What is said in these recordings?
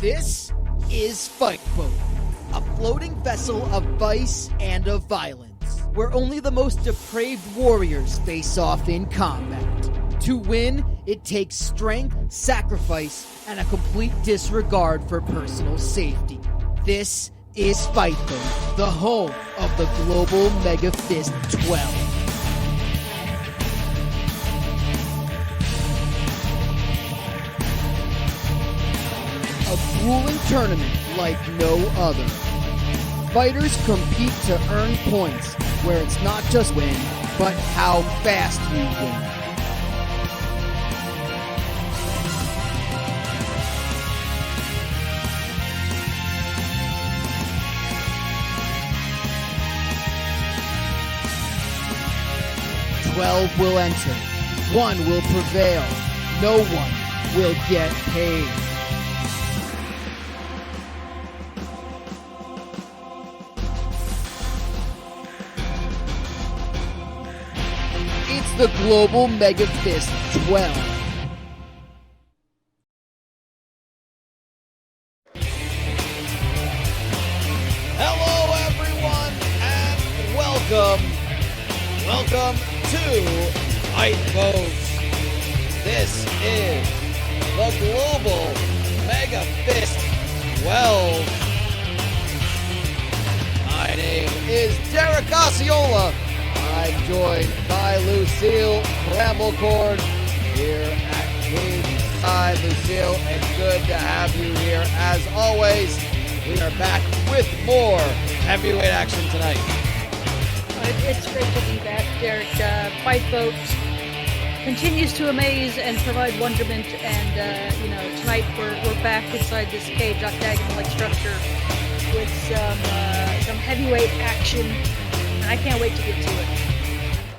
This is Fight Boat, a floating vessel of vice and of violence, where only the most depraved warriors face off in combat. To win, it takes strength, sacrifice, and a complete disregard for personal safety. This is Fight Boat, the home of the global MEGAFist 12. A grueling tournament like no other. Fighters compete to earn points, where it's not just win, but how fast you win. "12 will enter, 1 will prevail, no one will get paid." It's the global MEGAFist 12. Hello everyone and welcome to Fight Boat. This is the global MEGAFist 12. My name is Derek Osceola. I'm joined by Lucille Bramblecorn here at Cage Side. Lucille, it's good to have you here. As always, we are back with more heavyweight action tonight. It's great to be back, Derek. Fight Boat continues to amaze and provide wonderment, and tonight we're back inside this cage octagonal-like structure with some heavyweight action, and I can't wait to get to it.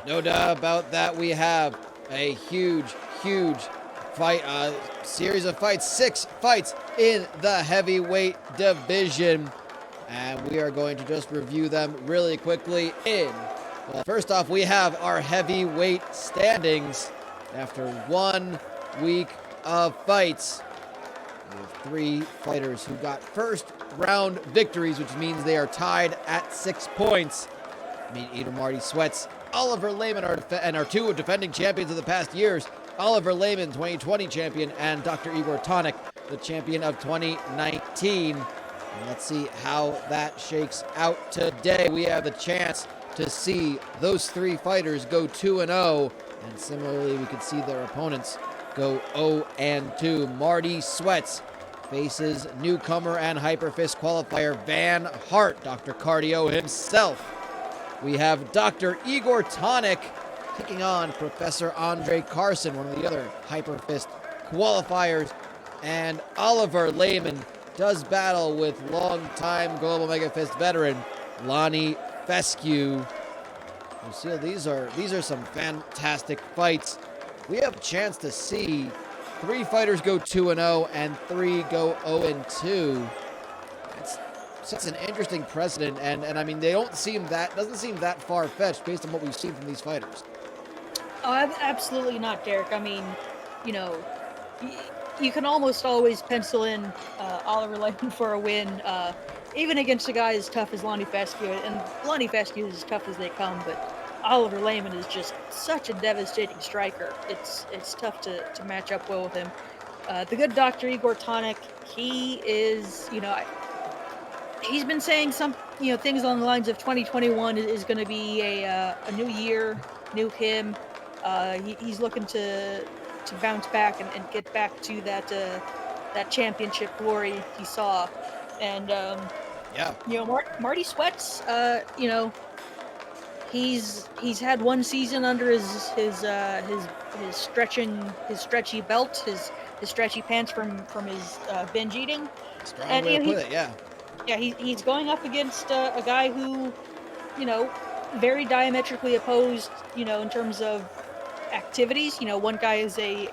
No doubt about that. We have a huge fight, series of fights, 6 fights in the heavyweight division. And we are going to just review them really quickly. First off, we have our heavyweight standings. After 1 week of fights, we have 3 fighters who got first round victories, which means they are tied at 6 points. Meet Eater Marty Sweats, Oliver Lehman are 2 defending champions of the past years. Oliver Lehman, 2020 champion, and Dr. Igor Tonic, the champion of 2019. And let's see how that shakes out today. We have the chance to see those 3 fighters go 2-0, and similarly, we could see their opponents go 0-2. Marty Sweats faces newcomer and Hyperfist qualifier Van Hart, Dr. Cardio himself. We have Dr. Igor Tonic taking on Professor Andre Carson, one of the other Hyperfist qualifiers, and Oliver Lehman does battle with longtime Global MEGAFist veteran Lonnie Fescue. Lucille, these are some fantastic fights. We have a chance to see 3 fighters go 2-0 and 3 go 0-2. It's an interesting precedent, and I mean, doesn't seem that far-fetched based on what we've seen from these fighters. Oh, absolutely not, Derek. I mean, you can almost always pencil in Oliver Lehman for a win, even against a guy as tough as Lonnie Fescue. And Lonnie Fescue is as tough as they come, but Oliver Lehman is just such a devastating striker. It's tough to match up well with him. The good Dr. Igor Tonic, he is, he's been saying some, things along the lines of 2021 is going to be a new year, new him. He's looking to bounce back and get back to that championship glory he saw. And Marty Sweats, he's had 1 season under his stretchy belt, his stretchy pants from his binge eating. Strong way to put it, yeah. Yeah, he's going up against a guy who, very diametrically opposed, in terms of activities. One guy is a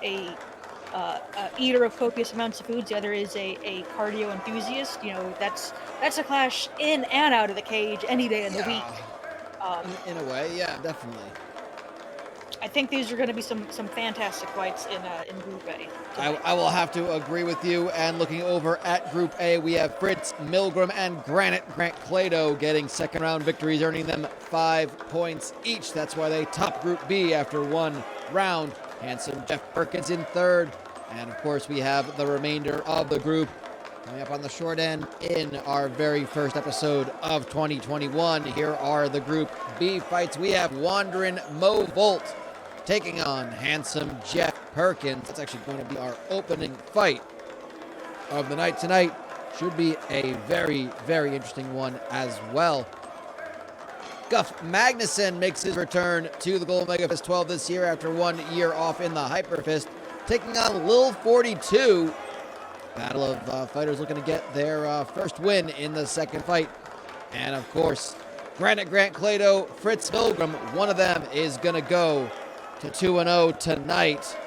eater of copious amounts of foods. The other is a cardio enthusiast. That's a clash in and out of the cage any day of the week. In a way, yeah, definitely. I think these are going to be some fantastic fights in Group A. I will have to agree with you. And looking over at Group A, we have Fritz Milgram and Grant Clado getting second round victories, earning them 5 points each. That's why they top Group B after 1 round. Handsome Jeff Perkins in third. And of course, we have the remainder of the group coming up on the short end in our very first episode of 2021. Here are the Group B fights. We have Wandering Mo Volt taking on Handsome Jeff Perkins. That's actually going to be our opening fight of the night tonight. Should be a very, very interesting one as well. Guff Magnuson makes his return to the Global MEGAFist 12 this year after 1 year off in the Hyperfist, taking on Lil 42. Battle of fighters looking to get their first win in the second fight. And of course, Grant Clado, Fritz Milgram, one of them is going to go to 2-0 tonight.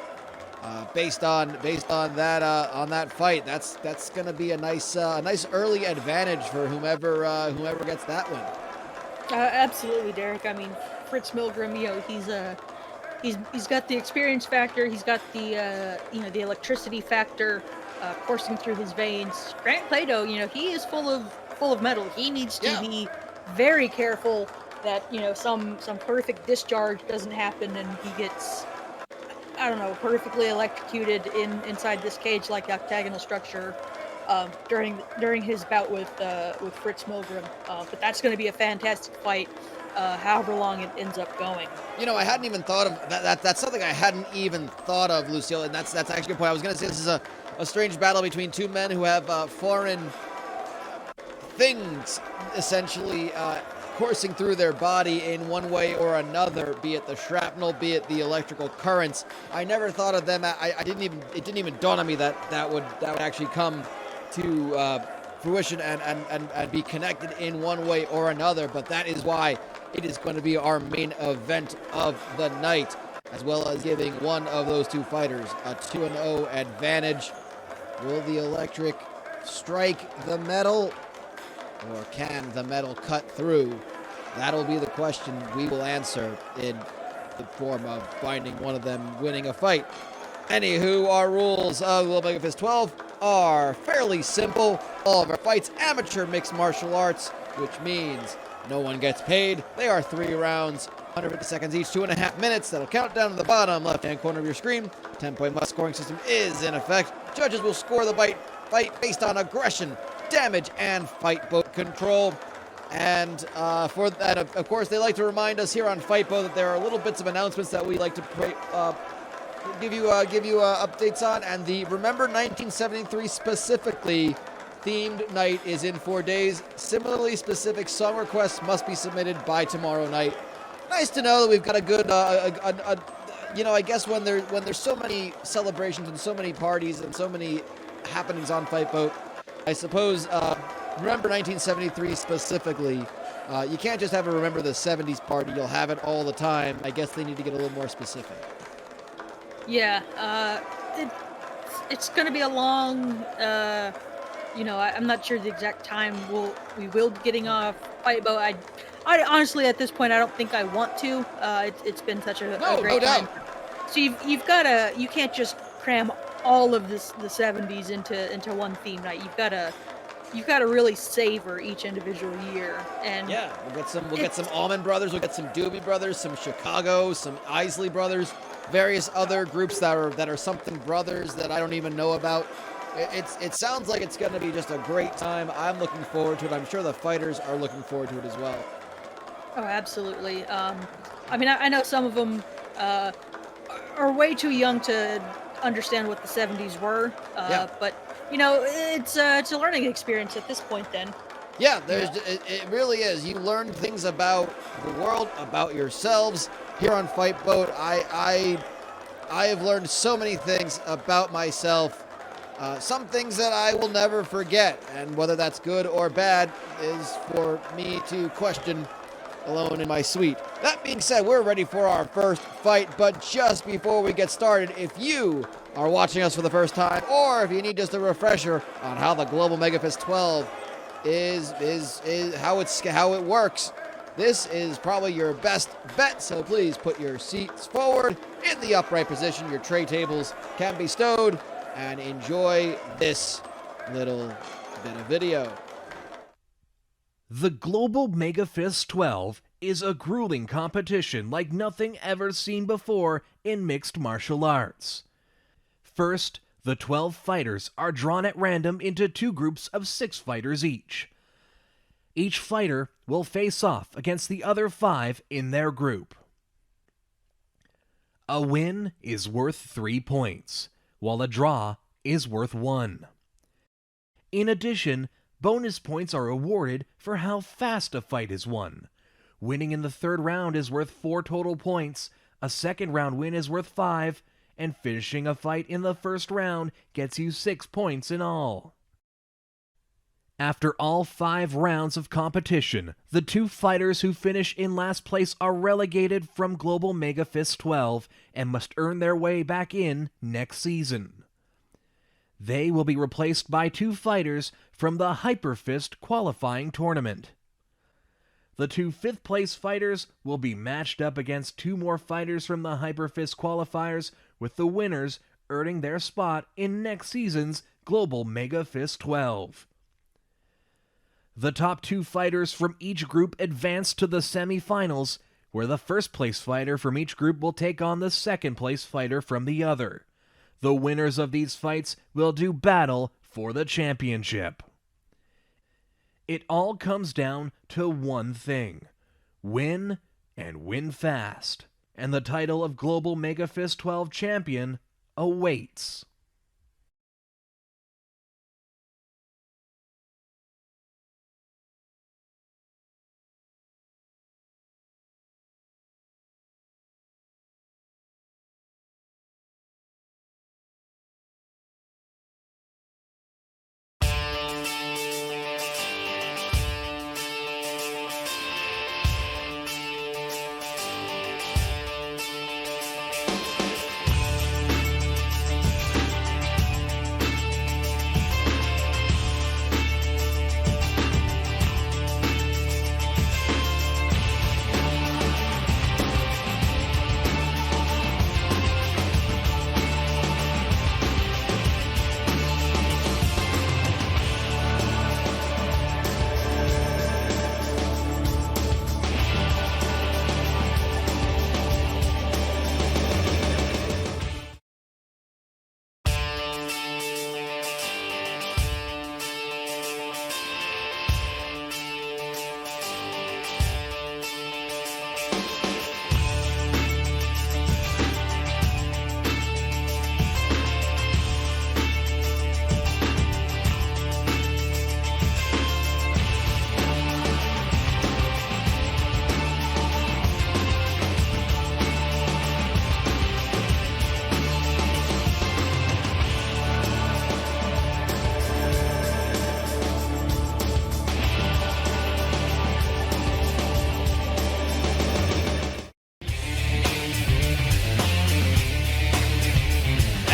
Based on that fight, that's going to be a nice early advantage for whomever gets that win. Absolutely, Derek. I mean, Fritz Milgram, he's got the experience factor. He's got the the electricity factor coursing through his veins. Grant Clado, he is full of metal. He needs to be very careful that some perfect discharge doesn't happen and he gets, I don't know, perfectly electrocuted inside this cage like octagonal structure during his bout with Fritz Milgram. But that's going to be a fantastic fight, however long it ends up going. I hadn't even thought of that. That's something I hadn't even thought of, Lucille, and that's actually a good point. I was going to say this is a strange battle between two men who have foreign things essentially coursing through their body in one way or another, be it the shrapnel, be it the electrical currents. I never thought of them. It didn't even dawn on me that would actually come to fruition and be connected in one way or another. But that is why it is going to be our main event of the night, as well as giving one of those two fighters a 2-0 advantage. Will the electric strike the metal, or can the metal cut through? That'll be the question we will answer in the form of finding one of them winning a fight. Anywho, our rules of Global MEGAFist 12 are fairly simple. All of our fights, amateur mixed martial arts, which means no one gets paid. They are 3 rounds, 150 seconds each, 2.5 minutes. That'll count down to the bottom left-hand corner of your screen. 10-point must scoring system is in effect. Judges will score the fight based on aggression, damage, and fight boat control. And for that, of course, they like to remind us here on Fight Boat that there are little bits of announcements that we like to give you updates on. And the Remember 1973 specifically themed night is in 4 days. Similarly, specific song requests must be submitted by tomorrow night. Nice to know that we've got a good, I guess when there's so many celebrations and so many parties and so many happenings on Fight Boat, I suppose, Remember 1973 specifically, you can't just have a Remember the 70s party. You'll have it all the time. I guess they need to get a little more specific. Yeah, it's going to be a long, I'm not sure the exact time we will be getting off Fight Boat. I honestly, at this point, I don't think I want to. It's been such a great time. So you can't just cram all of the 70s into one theme night. You've got to really savor each individual year. And yeah, we'll get some Allman Brothers, we'll get some Doobie Brothers, some Chicago, some Isley Brothers, various other groups that are something brothers that I don't even know about. It sounds like it's going to be just a great time. I'm looking forward to it. I'm sure the fighters are looking forward to it as well. Oh, absolutely. I know some of them are way too young to understand what the 70s were, but it's a learning experience at this point. Then, yeah, it really is. You learn things about the world, about yourselves here on Fight Boat. I have learned so many things about myself. Some things that I will never forget, and whether that's good or bad is for me to question alone in my suite. That being said, we're ready for our first fight, but just before we get started, if you are watching us for the first time, or if you need just a refresher on how the Global MEGAFist 12 is how it works, This is probably your best bet, so please put your seats forward in the upright position. Your tray tables can be stowed, and enjoy this little bit of video. The Global MEGAFist 12 is a grueling competition like nothing ever seen before in mixed martial arts. First, the 12 fighters are drawn at random into 2 groups of 6 fighters each. Each fighter will face off against the other 5 in their group. A win is worth 3 points, while a draw is worth 1. In addition, bonus points are awarded for how fast a fight is won. Winning in the 3rd round is worth 4 total points, a 2nd round win is worth 5, and finishing a fight in the 1st round gets you 6 points in all. After all 5 rounds of competition, the 2 fighters who finish in last place are relegated from Global MEGAFist 12 and must earn their way back in next season. They will be replaced by 2 fighters from the HyperFist qualifying tournament. The 2 5th-place fighters will be matched up against 2 more fighters from the HyperFist qualifiers, with the winners earning their spot in next season's Global MEGAFist 12. The top 2 fighters from each group advance to the semifinals, where the 1st-place fighter from each group will take on the 2nd-place fighter from the other. The winners of these fights will do battle for the championship. It all comes down to one thing: win, and win fast, and the title of Global MEGAFist 12 champion awaits.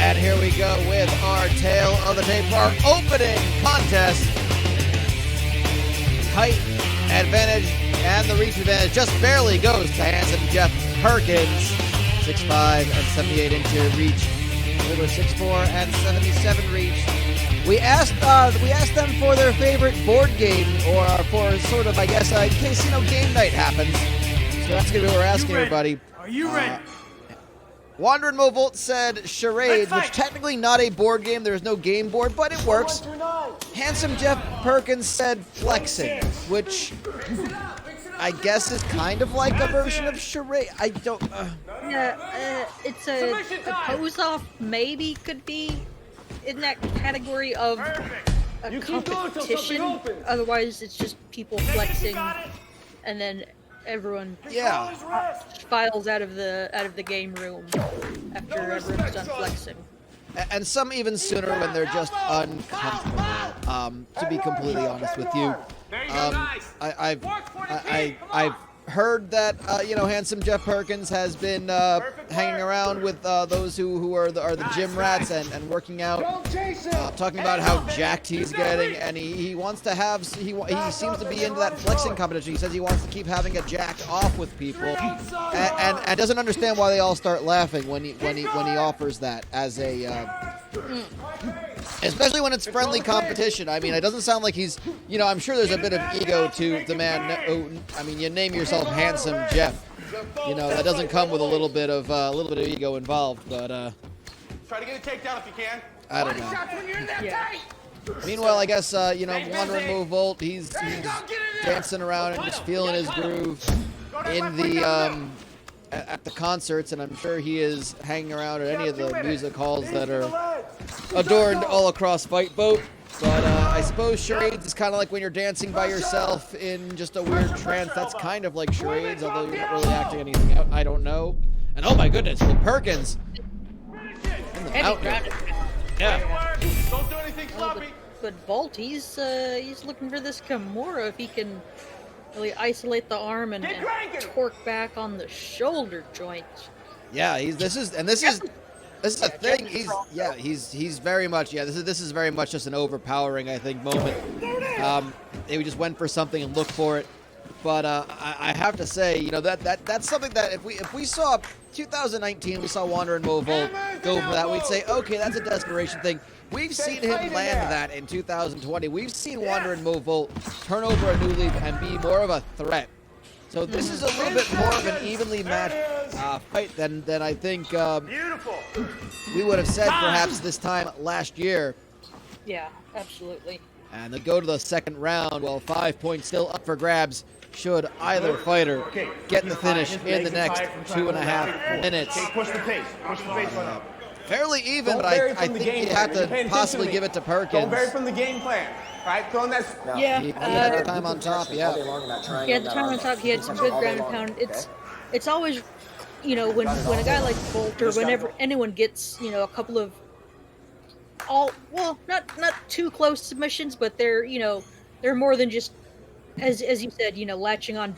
And here we go with our tail of the tape, our opening contest. Height advantage and the reach advantage just barely goes to handsome Jeff Perkins. 6'5" and 78 inch reach. Over 6'4" and 77 reach. We asked them for their favorite board game, or for sort of, I guess, in case game night happens. So that's gonna be what we're asking everybody. Are you ready? Wanderin' Movolt said charades, which technically not a board game. There's no game board, but it works. Handsome Jeff Perkins said flexing, which I guess is kind of like a version of charade. I don't. Yeah, it's a pose off. Maybe could be in that category of a competition. Otherwise, it's just people flexing, and then everyone files out of the game room after everyone's done flexing. And some even sooner when they're just uncomfortable. To be completely honest with you, I've heard that handsome Jeff Perkins has been hanging around with those who are the gym rats and working out, talking about how jacked he's getting, and he wants to have he seems to be into that flexing competition. He says he wants to keep having a jacked off with people, and doesn't understand why they all start laughing when he offers that as a. Especially when it's friendly competition. I mean, it doesn't sound like he's, I'm sure there's a bit of ego to the man. I mean, you name yourself Handsome Jeff. That doesn't come with a little bit of ego involved. But try to get a takedown if you can. I don't know. Meanwhile, I guess Wandering Move Volt, he's dancing around and just feeling his groove in the at the concerts, and I'm sure he is hanging around at any of the music halls that are adorned all across Fight Boat. But I suppose charades is kind of like when you're dancing by yourself in just a weird trance. That's kind of like charades, although you're not really acting anything out. I don't know. And oh my goodness, with Perkins. In the mountain. Yeah. Don't do anything sloppy. But Bolt, he's looking for this Kimura if he can really isolate the arm and torque back on the shoulder joint. Yeah, this is a thing. He's very much this is very much just an overpowering, I think, moment. They just went for something and looked for it. But I have to say, that's something that if we saw 2019, we saw Wandering Move Volt go for that, we'd say, okay, that's a desperation thing. We've seen him land that in 2020. We've seen Wandering Move Volt turn over a new leaf and be more of a threat. So this is a little bit more of an evenly matched fight than I think we would have said perhaps this time last year. Yeah, absolutely. And they go to the second round. Well, 5 points still up for grabs should either fighter get the finish in the next 2.5 minutes. Push the pace. Push the pace on up. Fairly even, but I think you have to possibly give it to Perkins. Don't vary from the game plan. Right? Throwing that. Yeah. He had the time on top, yeah. He had the time on top. He had some good ground and pound. It's always, when a guy like Bolt or whenever anyone gets, a couple of not too close submissions, but they're more than just as you said, latching on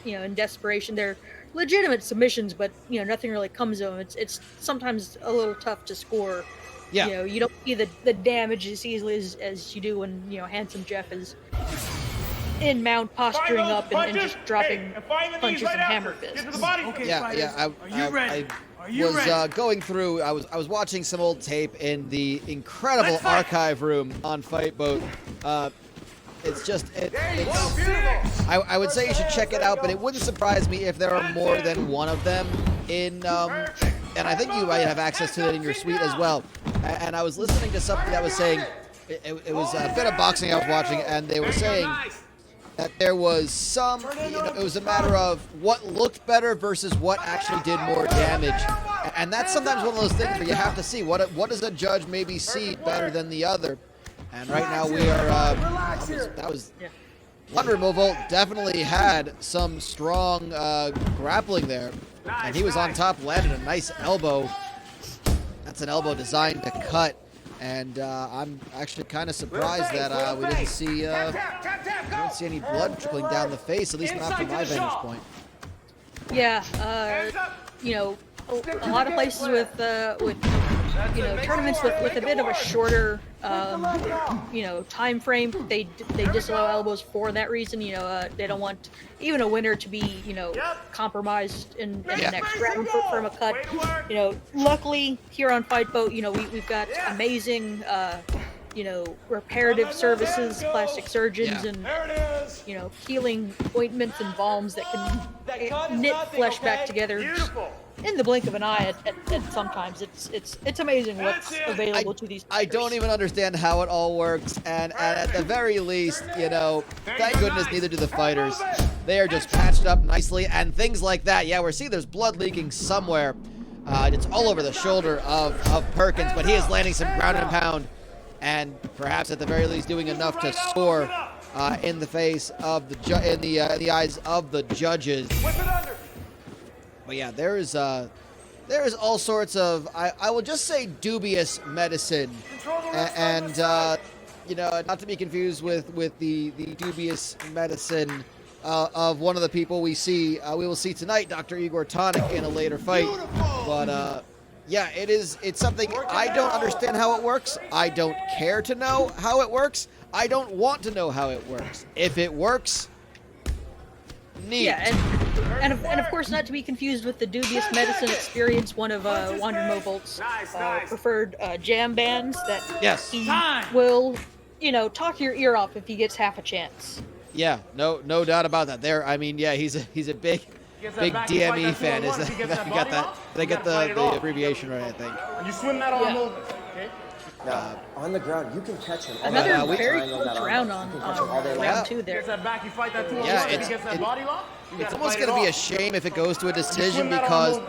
in desperation. They're legitimate submissions, but nothing really comes of them. It's sometimes a little tough to score. Yeah. You don't see the damage as easily as you do when Handsome Jeff is in mount posturing up and just dropping punches and hammer fists. I was going through. I was watching some old tape in the incredible archive room on Fight Boat. It's just, I would say you should check it out, but it wouldn't surprise me if there are more than one of them in, and I think you might have access to it in your suite as well. And I was listening to something that was saying, it was a bit of boxing I was watching, and they were saying that there was some, it was a matter of what looked better versus what actually did more damage. And that's sometimes one of those things where you have to see, what does a judge maybe see better than the other? And right now we are, Wandering Move Volt definitely had some strong grappling there. And he was on top, landed a nice elbow. That's an elbow designed to cut. And I'm actually kind of surprised that we didn't see any blood trickling down the face, at least not from my vantage point. Yeah, a lot of places with tournaments with a bit of a shorter time frame, they disallow elbows for that reason. They don't want even a winner to be compromised in the next round from a cut. Luckily here on Fight Boat, we've got amazing reparative services, plastic surgeons, and healing ointments and balms that can knit flesh back together in the blink of an eye. At sometimes it's amazing what's available to these players. I don't even understand how it all works, and at the very least, thank goodness neither do the fighters. They are just patched up nicely, and things like that. Yeah, we're seeing there's blood leaking somewhere. It's all over the shoulder of Perkins, but he is landing some ground and pound, and perhaps at the very least doing enough to score in the face of in the eyes of the judges. But yeah, there is all sorts of, I will just say, dubious medicine, and not to be confused with the dubious medicine of one of the people we will see tonight, Dr. Igor Tonic, in a later fight. But yeah, it's something I don't understand how it works. I don't care to know how it works. I don't want to know how it works. If it works, neat. Yeah, and of course, not to be confused with the dubious medicine experience, one of Wander Movolt's preferred jam bands that Yes. he will, talk your ear off if he gets half a chance. Yeah, no doubt about that. I mean, yeah, he's a big DME fan. Is that got that? They get the abbreviation right, I think. You swim that all movement, okay? Now, on the ground, you can catch him. Another we- very close round on round 2 there. Gets that back, you fight that 2 on Yeah, one, he gets that body lock. It's almost going to be a shame if it goes to a decision because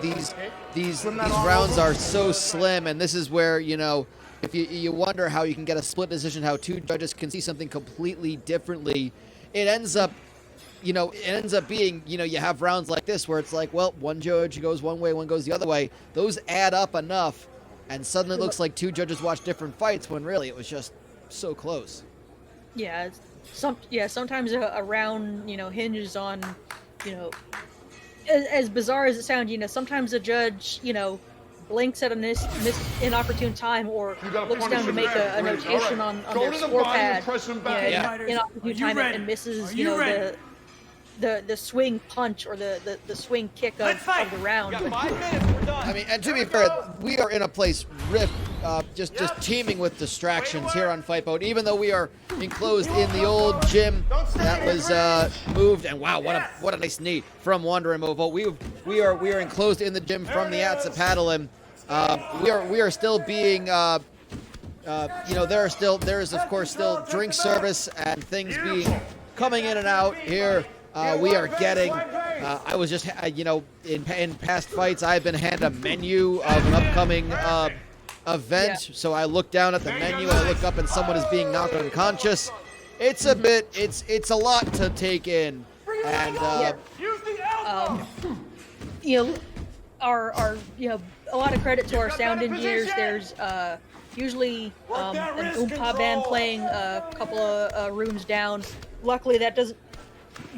these rounds are so slim, and this is where, if you wonder how you can get a split decision, how two judges can see something completely differently. It ends up being, you have rounds like this where it's like, well, one judge goes one way, one goes the other way. Those add up enough, and suddenly it looks like two judges watch different fights when really it was just so close. Yeah, sometimes a round, hinges on, as bizarre as it sounds, sometimes a judge, blinks at an inopportune time or looks down to make a notation on their score pad inopportune time and misses, the swing punch or the swing kick of the round. I mean, and to be fair, we are in a place just teeming with distractions here on Fight Boat. Even though we are enclosed in the old gym that was moved, and wow, what a nice knee from Wander and Movo. We are enclosed in the gym from the Atsa paddle, and we are still being. There is of course still drink service and things being coming in and out here. We are getting. I was just, in past fights, I've been handed a menu of an upcoming event. So I look down at the menu, I look up, and someone is being knocked unconscious. It's a bit. It's a lot to take in, and our a lot of credit to our sound engineers. There's usually an oompa band playing a couple of rooms down. Luckily, that doesn't.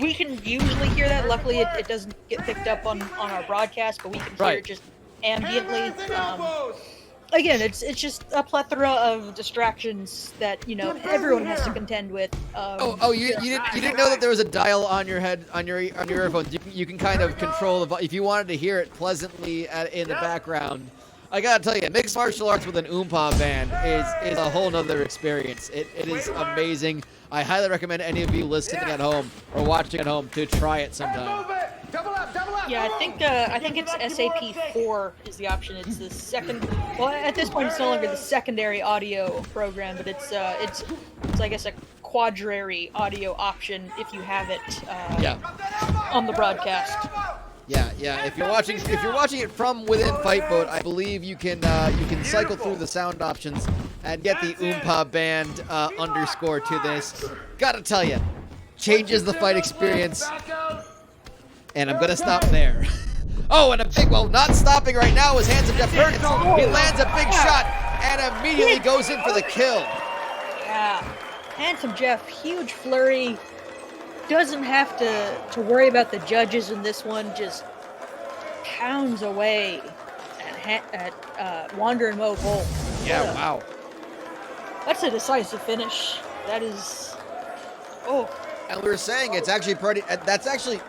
We can usually hear that. Luckily, it doesn't get picked up on our broadcast, but we can hear it just ambiently. Again, it's just a plethora of distractions that everyone has to contend with. You didn't know that there was a dial on your head on your earphones. You can kind of control if you wanted to hear it pleasantly in the background. I gotta tell you, mixed martial arts with an oompa band is a whole nother experience. It is amazing. I highly recommend any of you listening at home or watching at home to try it sometime. Yeah, I think it's SAP4 is the option. It's the second. Well, at this point, it's no longer the secondary audio program, but it's I guess a quadrary audio option if you have it on the broadcast. Yeah. If you're watching it from within Fight Boat, I believe you can cycle through the sound options and get the oompa band underscore to this. Gotta tell you, changes the fight experience. And I'm gonna stop there. Oh, and not stopping right now is hands of Jeff Perkins. He lands a big shot and immediately goes in for the kill. Yeah, handsome Jeff, huge flurry. Doesn't have to worry about the judges in this one. Just pounds away at Wander and Mo Volt. Yeah, wow. That's a decisive finish. That is. Oh. And we were saying it's actually pretty. That's actually,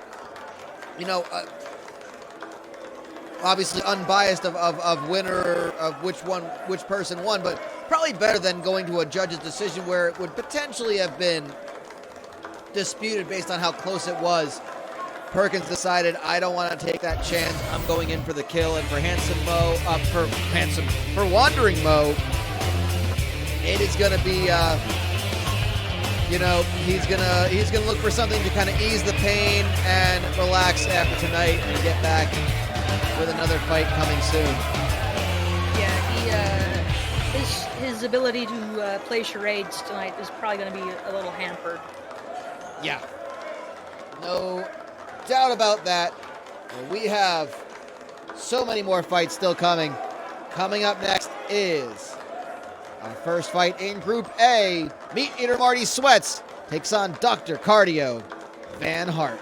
obviously unbiased of winner of which person won, but probably better than going to a judge's decision where it would potentially have been disputed based on how close it was. Perkins decided, I don't want to take that chance. I'm going in for the kill, and for for Wandering Mo, it is going to be, he's gonna look for something to kind of ease the pain and relax after tonight, and get back with another fight coming soon. Yeah, his ability to play charades tonight is probably going to be a little hampered. Yeah, no doubt about that. We have so many more fights still coming. Coming up next is our first fight in Group A. Meat Eater Marty Sweats takes on Dr. Cardio. Van Hart.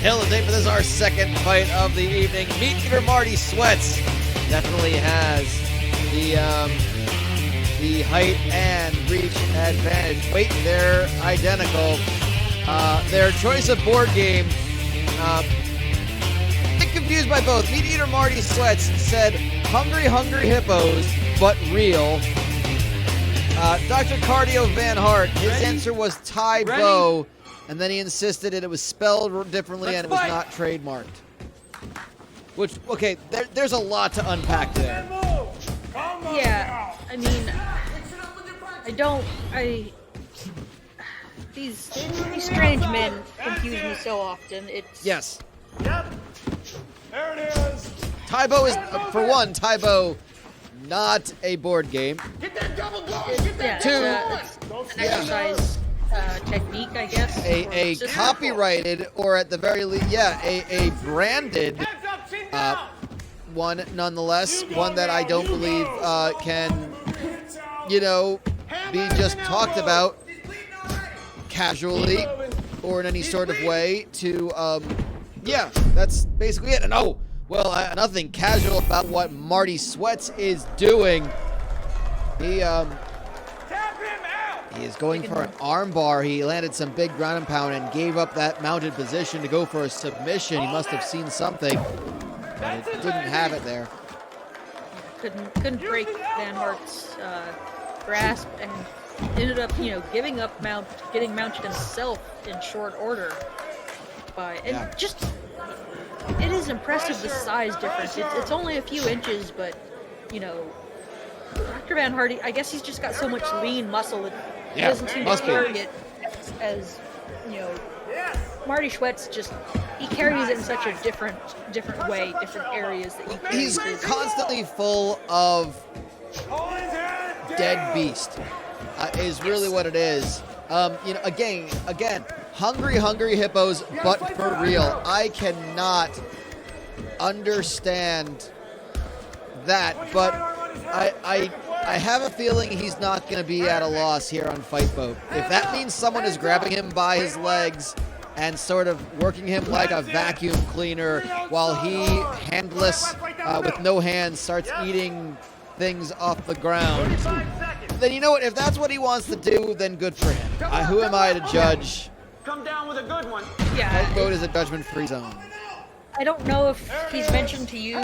Hill of date for this is our second fight of the evening. Meat Eater Marty Sweats definitely has the height and reach advantage. Weight, they're identical. Their choice of board game, bit confused by both. Meat Eater Marty Sweats said hungry, hungry hippos, but real. Dr. Cardio Van Hart, his answer was Thai Bo. And then he insisted that it was spelled differently and it was not trademarked. Which, okay, there's a lot to unpack there. Yeah, I mean, these strange men confuse me so often. It's Yes. Yep. There it is. Taibo is, for one, Taibo, not a board game. Get that double gloss. Get that Two. it's an exercise technique, I guess. A copyrighted, or at the very least, yeah, a branded Hands up, chin down. one nonetheless. One that I don't believe can, you know, be just talked about casually or in any sort of way to, yeah, that's basically it. And oh, well, nothing casual about what Marty Sweats is doing. He is going for an arm bar. He landed some big ground and pound and gave up that mounted position to go for a submission. He must have seen something, but it didn't have it there. Couldn't break Van Hart's grasp and ended up, you know, getting mounted himself in short order. Just it is impressive the size difference. It's only a few inches, but you know, Dr. Van Hart, I guess he's just got so much lean muscle that he doesn't seem to carry it as you know. Marty Sweats he carries it in such a different way, different areas that He's constantly full of dead beast. Is really what it is. You know, again, hungry hippos, but for real. I cannot understand that, but I have a feeling he's not going to be at a loss here on Fight Boat. If that means someone is grabbing him by his legs and sort of working him like a vacuum cleaner while he, handless, with no hands, starts eating things off the ground, then you know what? If that's what he wants to do, then good for him. Who am I to judge? Come down with a good one. Yeah, Fight Boat is a judgment-free zone. I don't know if he's mentioned to you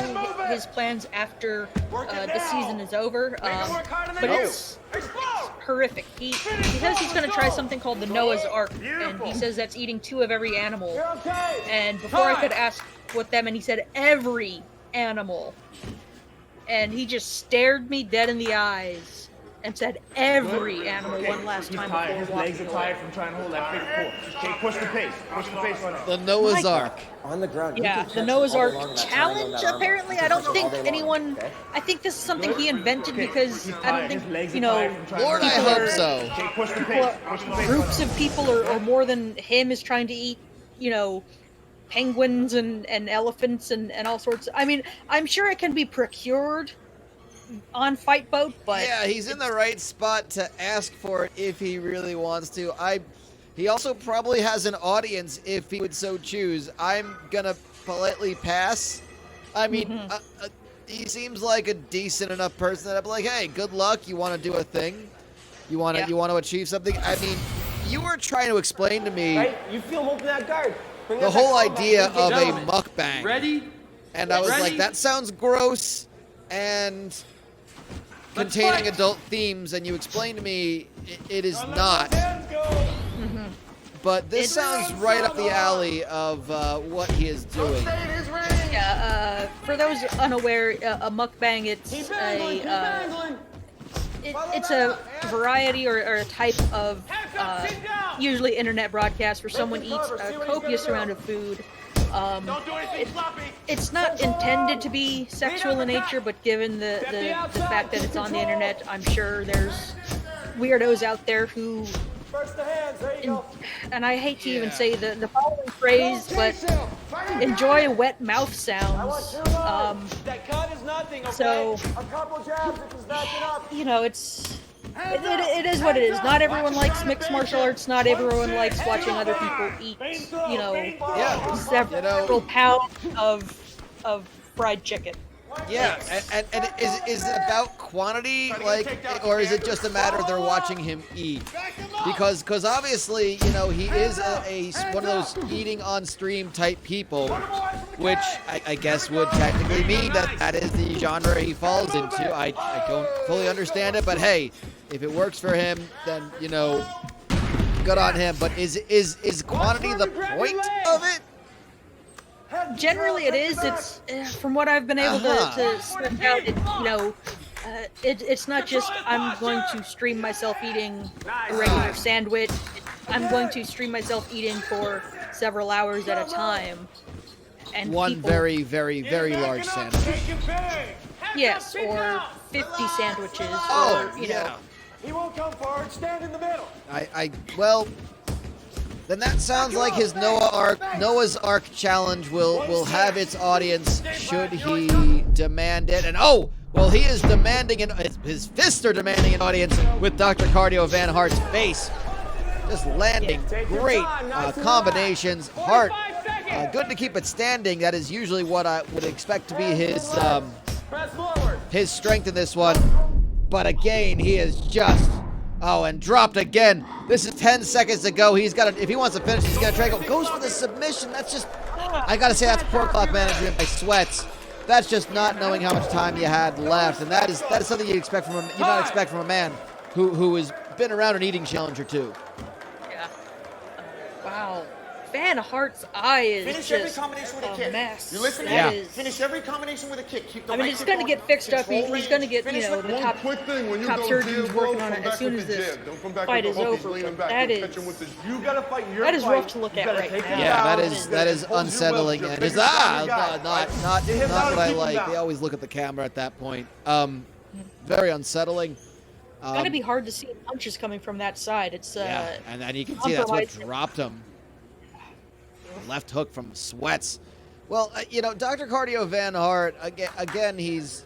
his plans after the season is over, but it's horrific. He says he's going to try something called the Noah's Ark, and he says that's eating 2 of every animal. And before I could ask what that meant, he said every animal. And he just stared me dead in the eyes and said every animal one last He's time tired. before His legs walking are away. tired from trying to hold that big pull. Okay, push the pace. Push the pace on it. The Noah's Ark. On the ground. You Yeah, can the catch him Noah's all day Ark long in that triangle challenge. in that arm bar. Apparently, You I can don't catch him think all day long, anyone. okay? I think this is something he invented because He's I don't tired. think His legs you are know tired from trying Lord, to I people hope are- so. Okay, push the people pace. are- Push the pace on groups it. of people or more than him is trying to eat. Penguins and elephants and all sorts. I mean, I'm sure it can be procured on Fight Boat, but Yeah, he's in the right spot to ask for it if he really wants to. He also probably has an audience if he would so choose. I'm gonna politely pass. I mean, he seems like a decent enough person that I'd be like, hey, good luck. You want to do a thing? You want to achieve something? I mean, you were trying to explain to me Right? You feel him open that guard. Bring the that whole back, idea come of back. a mukbang. Ready? And I was Ready? like, that sounds gross and Let's containing fight. adult themes, and you explained to me it is Let not. those hands go. But this It's- sounds right up the alley of what he is doing. Stay in his range. yeah. For those unaware, a mukbang Keep angling. Keep angling. it's a variety or a type of usually internet broadcast where someone eats a copious amount of food. Don't do anything sloppy. It's not intended to be sexual in nature, but given the fact that it's on the internet, I'm sure there's weirdos out there who, First the hands. There you go. and I hate to even say the following phrase, but enjoy wet mouth sounds. That cut is nothing, okay? So, A couple jabs if he's backing up. it is what it is. Not everyone likes mixed martial arts. Not everyone likes watching other people eat, Yeah, several pounds of fried chicken. yeah. And is it about quantity, like, or is it just a matter of they're watching him eat? Because obviously, he is one of those eating on stream type people, which I guess would technically mean that is the genre he falls into. I don't fully understand it, but hey, if it works for him, then good on him. But is quantity the point of it? Generally, it is. It's from what I've been able to sort out. It's not just I'm going to stream myself eating a regular sandwich. I'm going to stream myself eating for several hours at a time. And One people, very, very, very large sandwich. yes, or 50 sandwiches. Oh, or, yeah. He won't come forward. Stand in the middle. Well, then that sounds like his Noah's Ark challenge will have its audience should he demand it. And he is demanding his fists are demanding an audience with Dr. Cardio Van Hart's face. Just landing great combinations. Hart, good to keep it standing. That is usually what I would expect to be his strength in this one. But again, he is just and dropped again. This is 10 seconds to go. If he wants to finish, he's gonna try to go. Goes for the submission. That's just, I gotta say, that's poor clock management by Sweats. That's just not knowing how much time you had left, and that is something you not expect from a man who has been around an eating challenge or two. Yeah. Wow. Van Hart's eye is Finish every just combination with a a kick. mess. You listening? Yeah. That is- Finish every combination with a kick. Keep the I mean, right it's kick going to going. get fixed up. Control He's going to range. get, Finish the with One top quick thing, when you top go surgeons jab, working bro, on come it back as soon with as the this jab. Don't come back fight with is the hook. He's over. leaning But back. that Don't is catch him with the- You gotta fight your that is fight. rough to look You at gotta right take now. it Yeah, down. that is Hold your unsettling, will. and Your it's biggest shot you got. not Get him not down what I and keep him like. down. They always look at the camera at that point. Very unsettling. It's going to be hard to see punches coming from that side. It's Yeah, and you can see that's what compromising. dropped him. Left hook from Sweats. Well, Dr. Cardio Van Hart, again, he's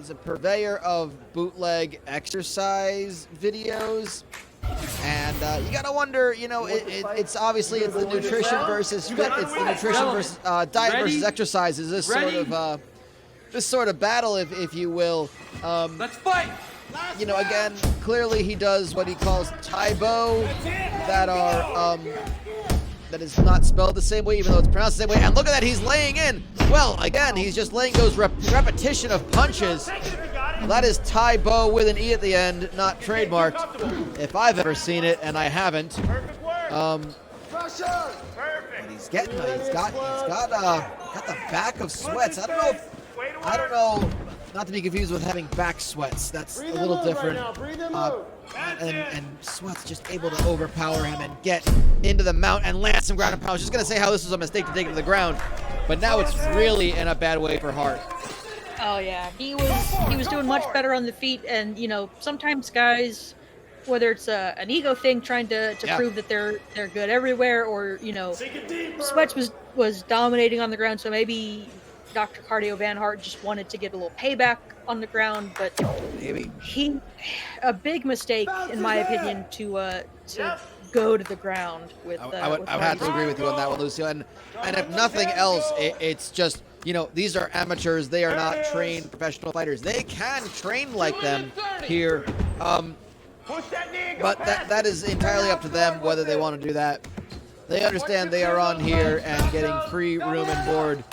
a purveyor of bootleg exercise videos. And you gotta wonder, it's obviously it's the nutrition versus fit, it's the nutrition versus diet versus exercise. Is this sort of battle, if you will? Let's fight. Again, clearly he does what he calls Taibo that are that is not spelled the same way, even though it's pronounced the same way. And look at that, he's laying in. Well, again, he's just laying those repetition of punches. That is Taibo with an E at the end, not trademarked, if I've ever seen it, and I haven't. But he's got the back of Sweats. I don't know Not to be confused with having back sweats. That's Breathe a in little load different. Right now. Breathe in load. And Sweat's just able to overpower him and get into the mount and land some ground and pound. I was just going to say how this was a mistake to take him to the ground, but now it's really in a bad way for Hart. Oh yeah, he was doing much better on the feet, and sometimes guys, whether it's an ego thing trying to prove that they're good everywhere, or Sweats was dominating on the ground, so maybe Dr. Cardio Van Hart just wanted to get a little payback on the ground, but Maybe. A big mistake in my opinion to go to the ground with. I would have to agree with you on that one, Lucio. And if nothing else, it's just these are amateurs. They are not trained professional fighters. They can train like them here, but that is entirely up to them whether they want to do that. They understand they are on here and getting free room and board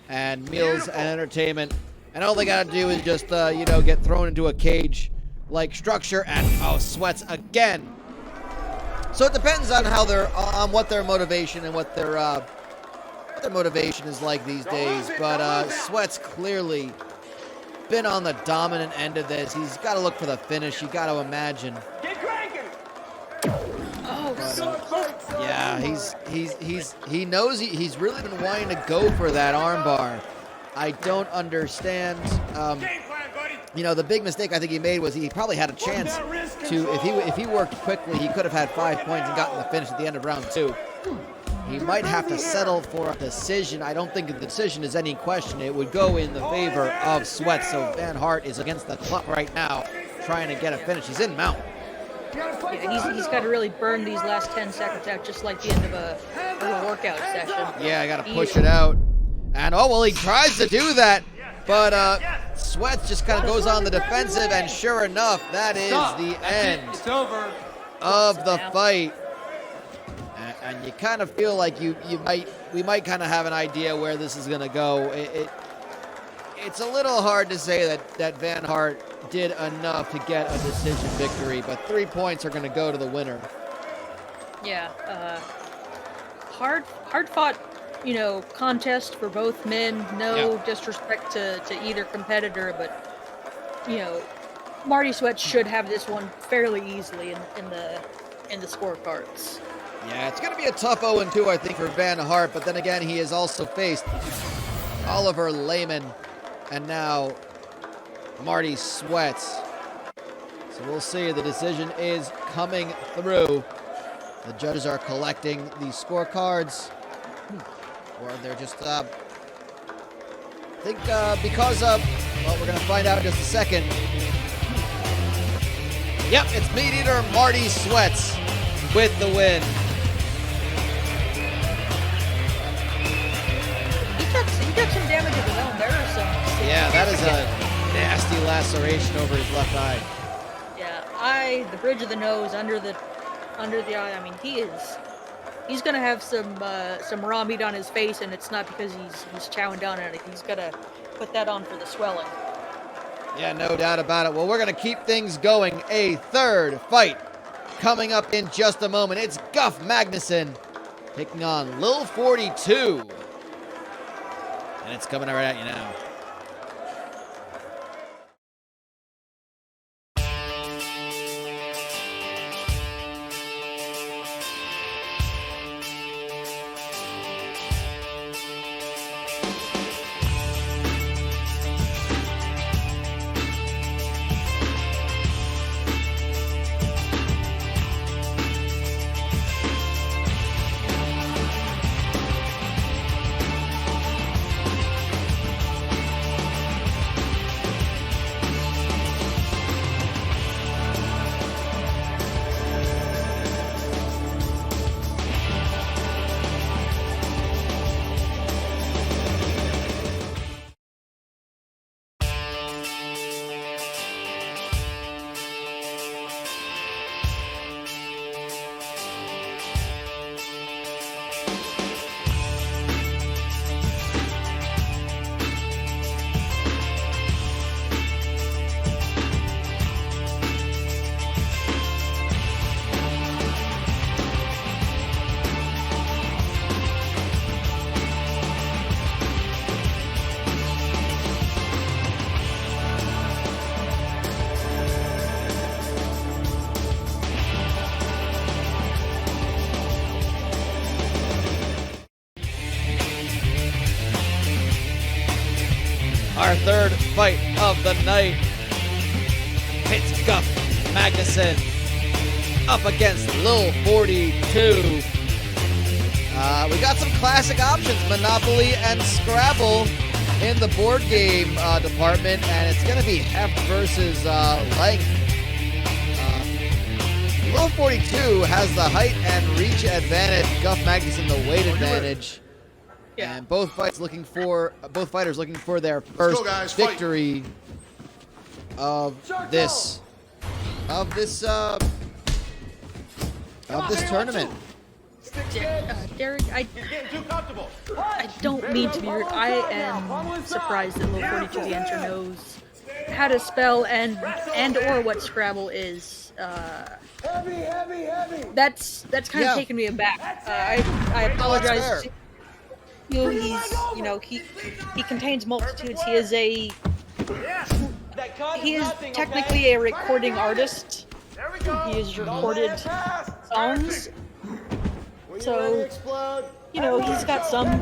and meals and entertainment, and all they gotta do is just get thrown into a cage like structure, and Sweats again. So it depends on on what their motivation and what their motivation is like these days, but Sweats clearly been on the dominant end of this. He's got to look for the finish, you got to imagine. Get cranking. Yeah, he knows he's really been wanting to go for that armbar. I don't understand. The big mistake I think he made was he probably had a chance to, if he worked quickly, he could have had 5 points and gotten the finish at the end of round 2. He might have to settle for a decision. I don't think the decision is any question. It would go in the favor of Sweats. So Van Hart is against the clock right now, trying to get a finish. He's in mount. Yeah, he's got to really burn these last 10 seconds out, just like the end of a workout session. Yeah, I got to push it out. And he tries to do that, but Sweats just kind of goes on the defensive, and sure enough, that is the end of the fight. And you kind of feel like we might kind of have an idea where this is going to go. It's a little hard to say that Van Hart did enough to get a decision victory, but 3 points are going to go to the winner. Yeah, hard fought, contest for both men. No disrespect to either competitor, but Marty Sweats should have this one fairly easily in the scorecards. Yeah, it's going to be a tough 0-2, I think, for Van Hart, but then again, he has also faced Oliver Lehman and now Marty Sweats. So we'll see. The decision is coming through. The judges are collecting the scorecards, or they're just, I think because of, we're going to find out in just a second. Yep, it's Meat Eater Marty Sweats with the win. He got some damage of his own. There are some. Yeah, that is a nasty laceration over his left eye. Yeah, the bridge of the nose, under the eye. I mean, he's gonna have some raw meat on his face, and it's not because he's chowing down on it. He's gotta put that on for the swelling. Yeah, no doubt about it. Well, we're gonna keep things going. A third fight coming up in just a moment. It's Guff Magnuson taking on Lil 42. And it's coming right at you now. third fight of the night. It's Guff Magnuson up against Lil 42. We got some classic options, Monopoly and Scrabble in the board game department, and it's going to be heft versus length. Lil 42 has the height and reach advantage. Guff Magnuson the weight advantage. Yeah. And both fighters looking for their first victory of this tournament. Derek, I don't mean to be rude. I am surprised that Lil 42 the Enter knows how to spell and or what Scrabble is. That's kind of taken me aback. I apologize. fair. He contains multitudes. He is technically a recording artist. He has recorded songs. So, he's got some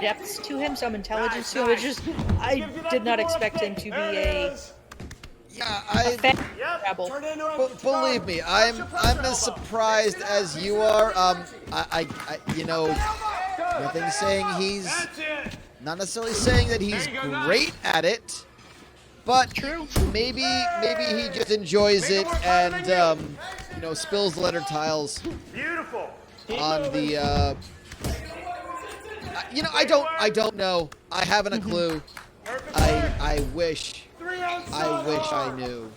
depths to him, some intelligence to him. It's just, I did not expect him to be a fan of Scrabble. Believe me, I'm as surprised as you are. Nothing saying not necessarily saying that he's great at it, but maybe he just enjoys it and spills the letter tiles on the. I don't know. I haven't a clue. I wish I knew.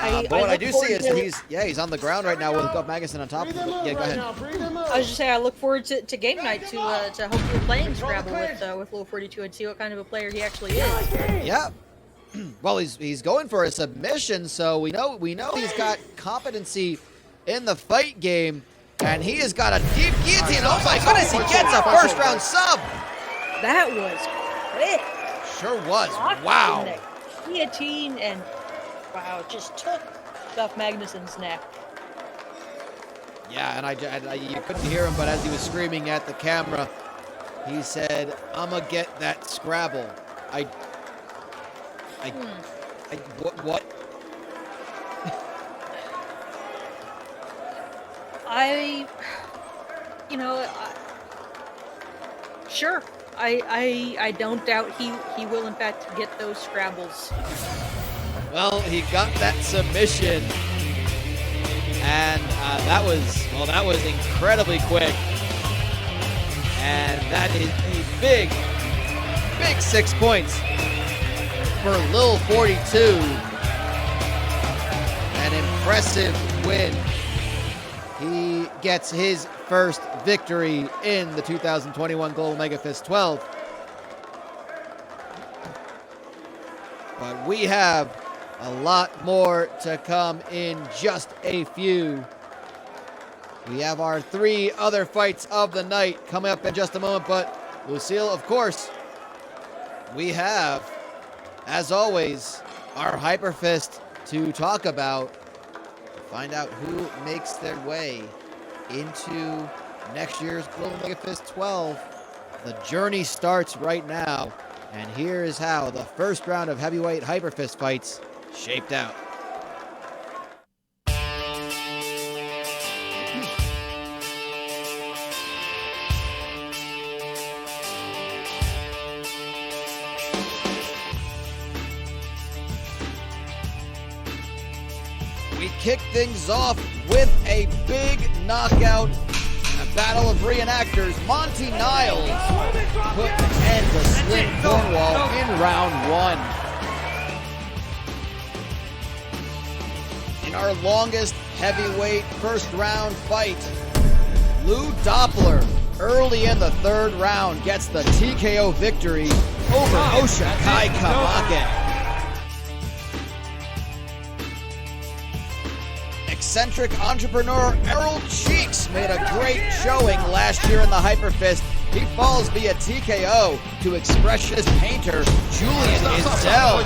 But what I do see is he's on the ground right now with Guff Magnuson on top of him. Yeah, go ahead. I was just saying I look forward to game night to hopefully playing Scrabble with Lil 42 and see what kind of a player he actually is. Yeah. Well, he's going for a submission, so we know he's got competency in the fight game, and he has got a deep guillotine. Oh my goodness, he gets a first round sub. That was quick. Sure was. Locked Wow. in the guillotine and just took Guff Magnuson's neck. Yeah, and you couldn't hear him, but as he was screaming at the camera, he said, "I'ma get that Scrabble." What? Sure. I don't doubt he will in fact get those Scrabbles. Well, he got that submission, and that was incredibly quick, and that is a big 6 points for Lil 42. An impressive win. He gets his first victory in the 2021 Global MEGAFist 12. But we have a lot more to come in just a few. We have our 3 other fights of the night coming up in just a moment, but Lucille, of course, we have, as always, our Hyperfist to talk about, to find out who makes their way into next year's Global MEGAFist 12. The journey starts right now, and here is how the first round of heavyweight Hyperfist fights shaped out. We kick things off with a big knockout, a battle of reenactors. Monty Niles put an end to Slim Cornwall in round 1. In our longest heavyweight first round fight, Lou Doppler, early in the 3rd round, gets the TKO victory over Osha Kai Kamake. Eccentric entrepreneur Errol Cheeks made a great showing last year in the Hyperfist. He falls via TKO to expressionist painter Julian Izel.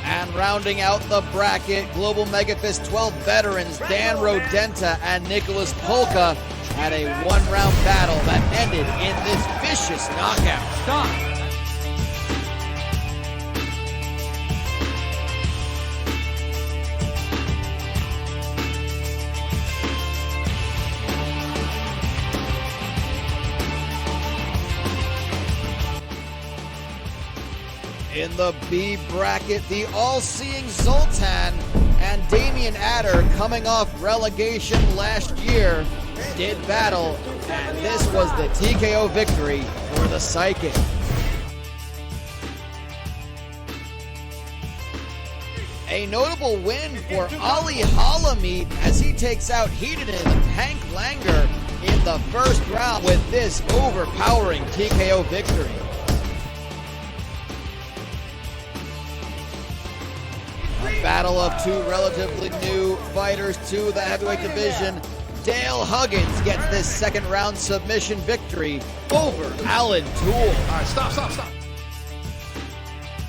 And rounding out the bracket, Global MEGAFist 12 veterans Dan Rodenta and Nicholas Polka had a one-round battle that ended in this vicious knockout. Stop. In the B bracket, the all-seeing Zoltan and Damian Adder, coming off relegation last year, did battle, and this was the TKO victory for the Psychic. A notable win for Ali Halamid as he takes out Hedonism Hank Langer in the first round with this overpowering TKO victory. A battle of two relatively new fighters to the heavyweight division. Dale Huggins gets this second round submission victory over Alan Toole. All right, stop.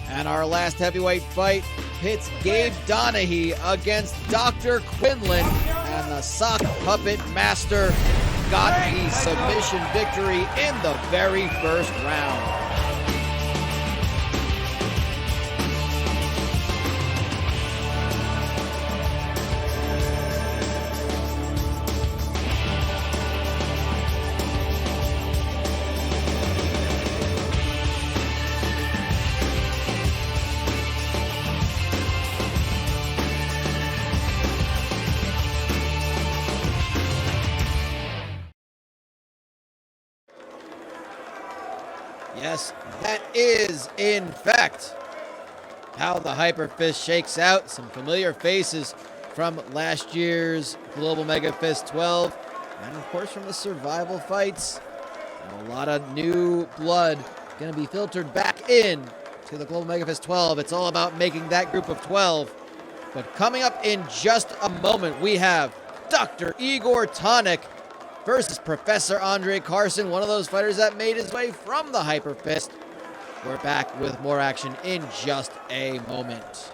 And our last heavyweight fight pits Gabe Donahue against Dr. Quinlan, and the sock puppet master got the submission victory in the very first round. Yes, that is, in fact, how the Hyperfist shakes out. Some familiar faces from last year's Global MEGAFist 12, and of course from the survival fights. A lot of new blood going to be filtered back in to the Global MEGAFist 12. It's all about making that group of 12. But coming up in just a moment, we have Dr. Igor Tonic versus Professor Andre Carson, one of those fighters that made his way from the Hyperfist. We're back with more action in just a moment.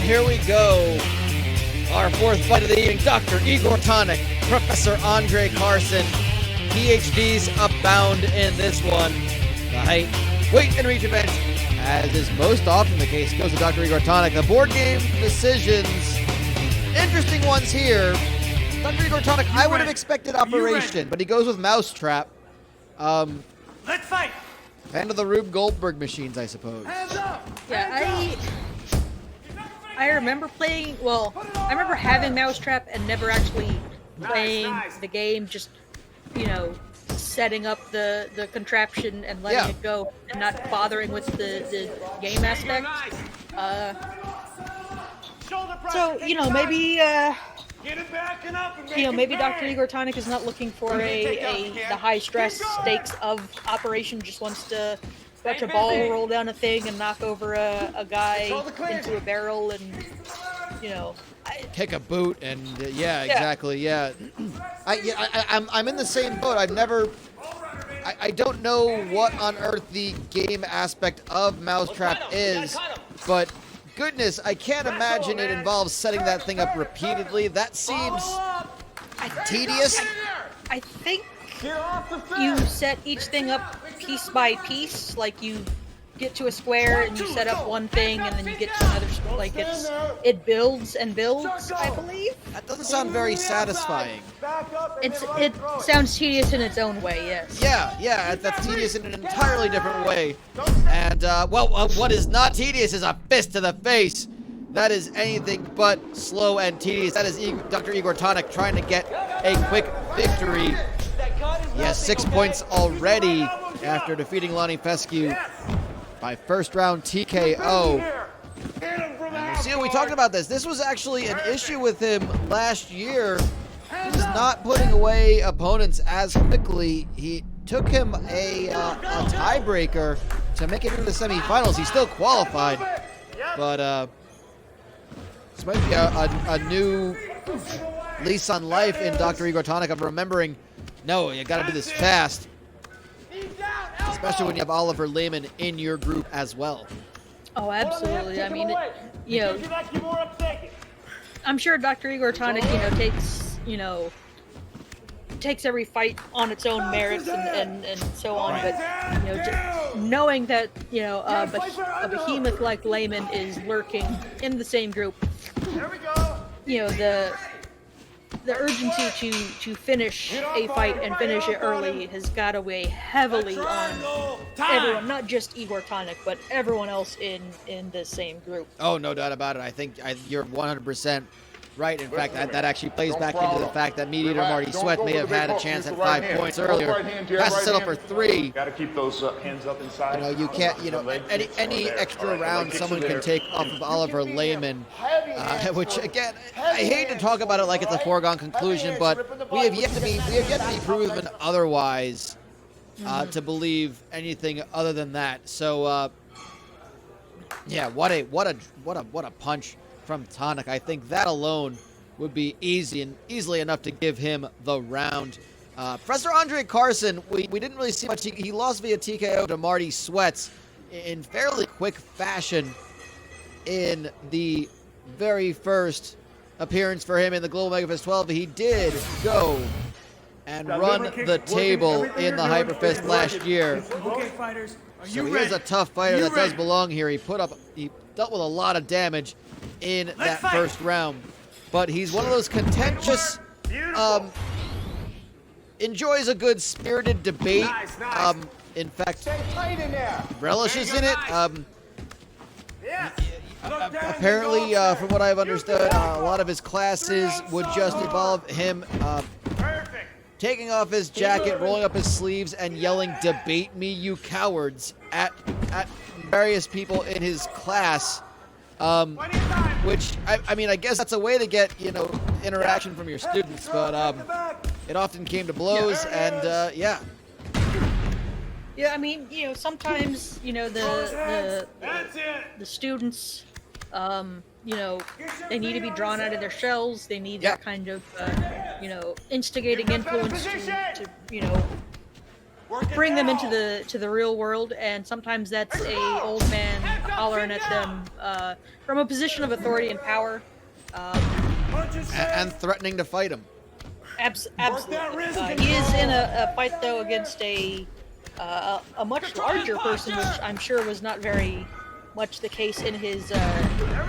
Here we go. Our fourth fight of the evening, Dr. Igor Tonic, Professor Andre Carson. PhDs abound in this one. The height, weight, and reach event, as is most often the case, goes to Dr. Igor Tonic. The board game decisions, interesting ones here. Dr. Igor Tonic, I would have expected Operation, but he goes with Mousetrap. Let's fight. Fan of the Rube Goldberg machines, I suppose. Hands up. Yeah, I remember playing, well, I remember having Mousetrap and never actually playing the game, just, you know, setting up the contraption and letting it go and not bothering with the game aspect. So, you know, maybe Get it back and up and make You know, it maybe bang. Dr. Igor Tonic is not looking for the high stress stakes of operation. Just wants to watch a ball roll down a thing and knock over a guy into a barrel, and you know, Kick a boot and yeah, exactly. Yeah, I'm in the same boat. I've never. I don't know what on earth the game aspect of Mousetrap is, but goodness, I can't imagine it involves setting that thing up repeatedly. That seems tedious. I think you set each thing up piece by piece, like you get to a square and you set up one thing and then you get to another, like it builds and builds, I believe. That doesn't sound very satisfying. It sounds tedious in its own way, yes. Yeah, that's tedious in an entirely different way. And, what is not tedious is a fist to the face. That is anything but slow and tedious. That is Dr. Igor Tonic trying to get a quick victory. He has 6 points already after defeating Lonnie Fescue by first round TKO. And see, we talked about this. This was actually an issue with him last year. He was not putting away opponents as quickly. He took him a tiebreaker to make it into the semifinals. He still qualified, but this might be a new lease on life in Dr. Igor Tonic of remembering, no, you got to do this fast. Especially when you have Oliver Lehman in your group as well. Oh, absolutely. I mean, you know, I'm sure Dr. Igor Tonic, takes every fight on its own merits and so on. But just knowing that a behemoth like Lehman is lurking in the same group, the urgency to finish a fight and finish it early has got to weigh heavily on everyone, not just Igor Tonic, but everyone else in the same group. Oh, no doubt about it. I think you're 100% right. In fact, that actually plays back into the fact that Meat Eater Marty Sweat may have had a chance at 5 points earlier. Has to settle for 3. Got to keep those hands up inside. You can't, any extra round someone can take off of Oliver Lehman, which again, I hate to talk about it like it's a foregone conclusion, but we have yet to be proven otherwise to believe anything other than that. So, yeah, what a punch from Tonic. I think that alone would be easily enough to give him the round. Professor Andre Carson, we didn't really see much. He lost via TKO to Marty Sweats in fairly quick fashion in the very first appearance for him in the Global MEGAFist 12. He did go and run the table in the Hyperfist last year. Okay, fighters, So he is a tough fighter that does belong here. He dealt with a lot of damage in that first round, but he's one of those contentious, enjoys a good spirited debate. In fact, relishes in it. Apparently, from what I've understood, a lot of his classes would just involve him taking off his jacket, rolling up his sleeves, and yelling, "Debate me, you cowards," at various people in his class. Which, I mean, I guess that's a way to get, interaction from your students, but it often came to blows, and yeah. Yeah, I mean, sometimes, the students, they need to be drawn out of their shells. They need that kind of, instigating influence to bring them into the real world. And sometimes that's a old man hollering at them from a position of authority and power. And threatening to fight him. Absolutely. He is in a fight, though, against a much larger person, which I'm sure was not very much the case in his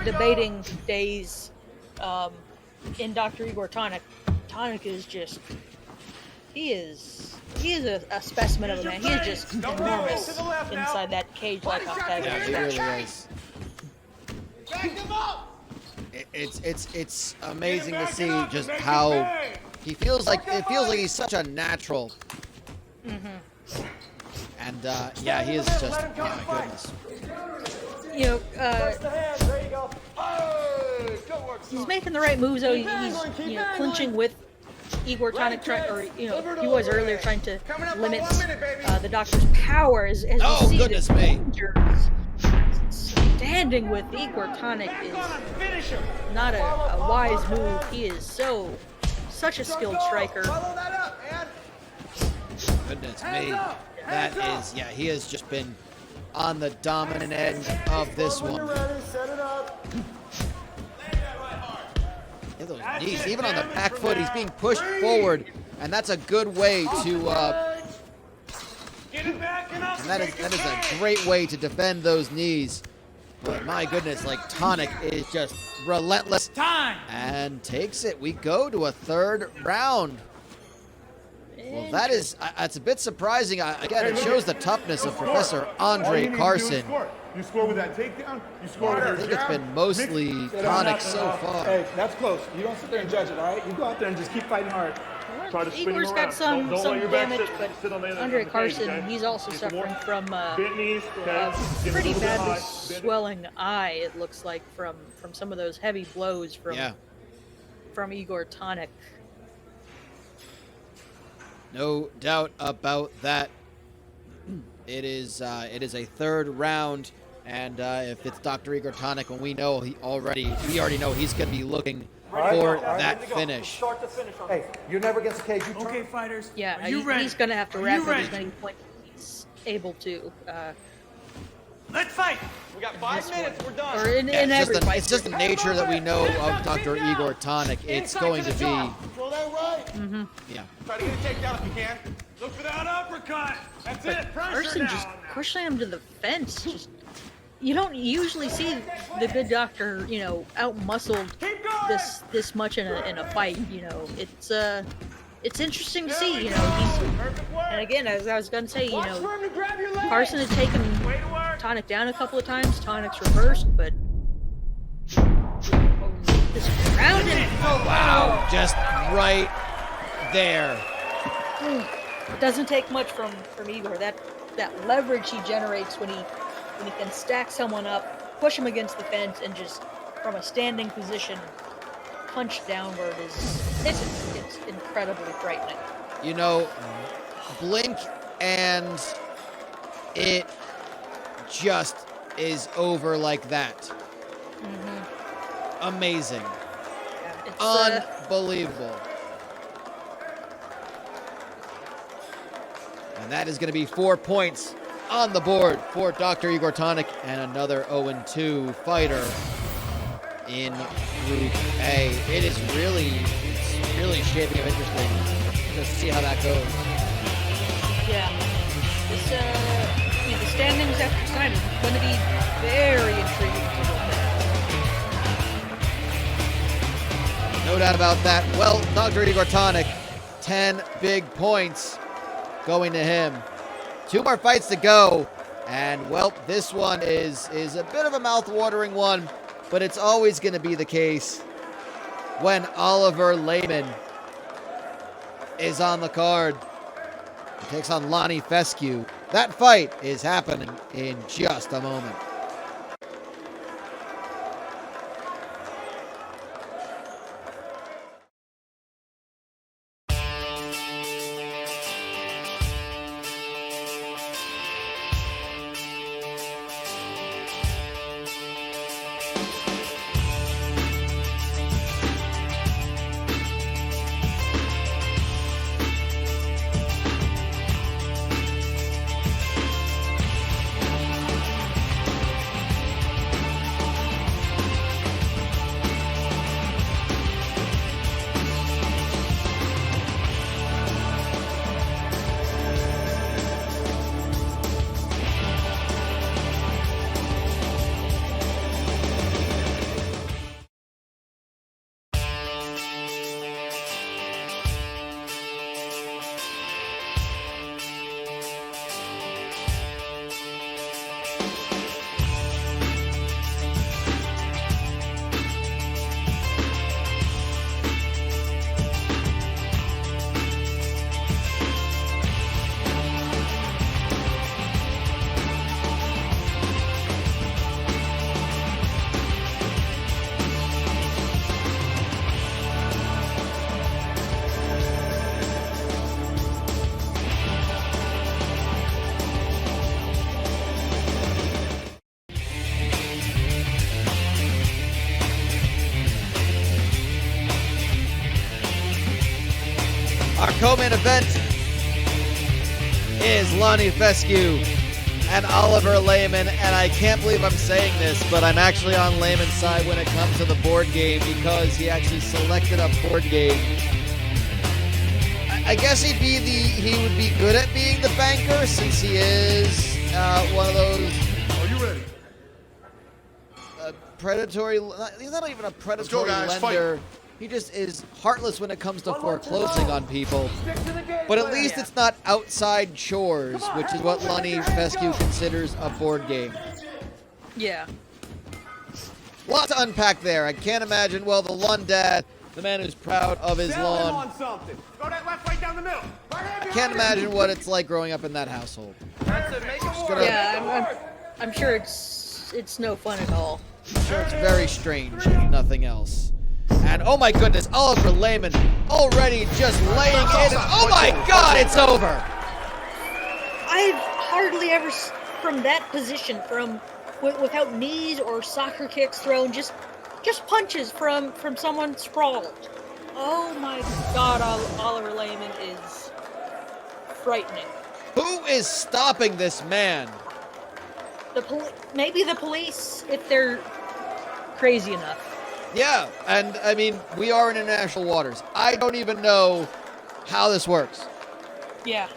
debating days in Dr. Igor Tonic. Tonic is just, he is a specimen of a man. He is just enormous inside that cage-like octagon. Yeah, he really is. It's amazing to see just how it feels like he's such a natural. Mm-hmm. And yeah, he is just, oh my goodness. he's making the right moves though. He's you know, clinching with Igor Tonic, or you know, he was earlier trying to limit the Doctor's power. As we Oh, see, goodness the me. Rangers standing with Igor Tonic is not a wise move. He is such a skilled striker. Follow that up, man. Goodness me. That is, yeah, he has just been on the dominant end of this When one. you're ready, set it up. Yeah, those knees, even on the back foot, he's being pushed forward, and that's a good way to, Get it back and up. and that is a great way to defend those knees. But my goodness, like Tonic is just relentless Time. and takes it. We go to a third round. Well, that's a bit surprising. Again, it shows the toughness of Professor All you Andre need to do is Carson. score. You score with that takedown. You score with I your think it's jab. been mostly Mix- Tonic so far. Hey, that's close. You don't sit there and judge it, all right? You go out there and just keep fighting hard. Try to spin him Igor's around. got some Don't let your back damage, sit on but the Andre cage, Carson, okay? he's also Get some suffering more from bent knees, okay? a Get a pretty little bit badly high. Bend it. swelling eye. It looks like from some of those heavy blows Yeah, from Igor Tonic. no doubt about that. It is a third round, and if it's Dr. Igor Tonic, and we already know he's going to be looking for that finish. Start to finish on Hey, you're never against the cage. You Okay, fighters. Yeah, Are you ready? he's going to have to Are wrap you up ready? as many points as he's able to. Let's fight. We got 5 minutes. We're done. Or in Yeah, every fight. it's just the nature that we know of Dr. Igor Tonic. It's going to be, Control that right. yeah. Try to get a takedown if you can. Look for that uppercut. That's it. Pressure Carson just now. pushing him to the fence. Just you don't usually see the good doctor, you know, out muscled Keep going. this much in a fight. You know, it's interesting to see. You know, he's Perfect work. and again, as I was gonna say, you Watch know, for him to grab your leg. Carson has taken Way to work. Tonic down a couple of times. Tonic's reversed, but this ground and Wow, just right there. it doesn't take much from Igor. That leverage he generates when he can stack someone up, push him against the fence, and just from a standing position punch downward it's incredibly frightening. You know, blink and it just is over like that. Amazing. Yeah, it's, Unbelievable. And that is going to be 4 points on the board for Dr. Igor Tonic and another 0-2 fighter in Group A. It's really shaping up interesting. Just see how that goes. yeah. This you know, the standings after tonight is going to be very intriguing to look at. No doubt about that. Well, Dr. Igor Tonic, 10 big points going to him. 2 more fights to go. And, well, this one is a bit of a mouth-watering one, but it's always going to be the case when Oliver Lehman is on the card. He takes on Lonnie Fescue. That fight is happening in just a moment. co-main event is Lonnie Fescue and Oliver Lehman, and I can't believe I'm saying this, but I'm actually on Lehman's side when it comes to the board game because he actually selected a board game. I guess he would be good at being the banker since he is one of those. Are you ready? Predatory. He's not even a predatory lender. He just is heartless when it comes to foreclosing on people. But at least it's not outside chores, which is what Lonnie Fescue considers a board game. Yeah. Lot to unpack there. I can't imagine. Well, the lawn dad, the man who's proud of his Sell him lawn. on something. Go that left, right down the middle. Can't imagine what it's like growing up in that household. That's it. Make it work. Yeah, I'm sure it's no fun at all. Sure, it's very strange, if nothing else. And oh my goodness, Oliver Lehman already just laying in. Oh my God, it's over. I've hardly ever, from that position, without knees or soccer kicks thrown, just punches from someone sprawled. Oh my God, Oliver Lehman is frightening. Who is stopping this man? Maybe the police, if they're crazy enough. Yeah, and I mean, we are in international waters. I don't even know how this works. Yeah.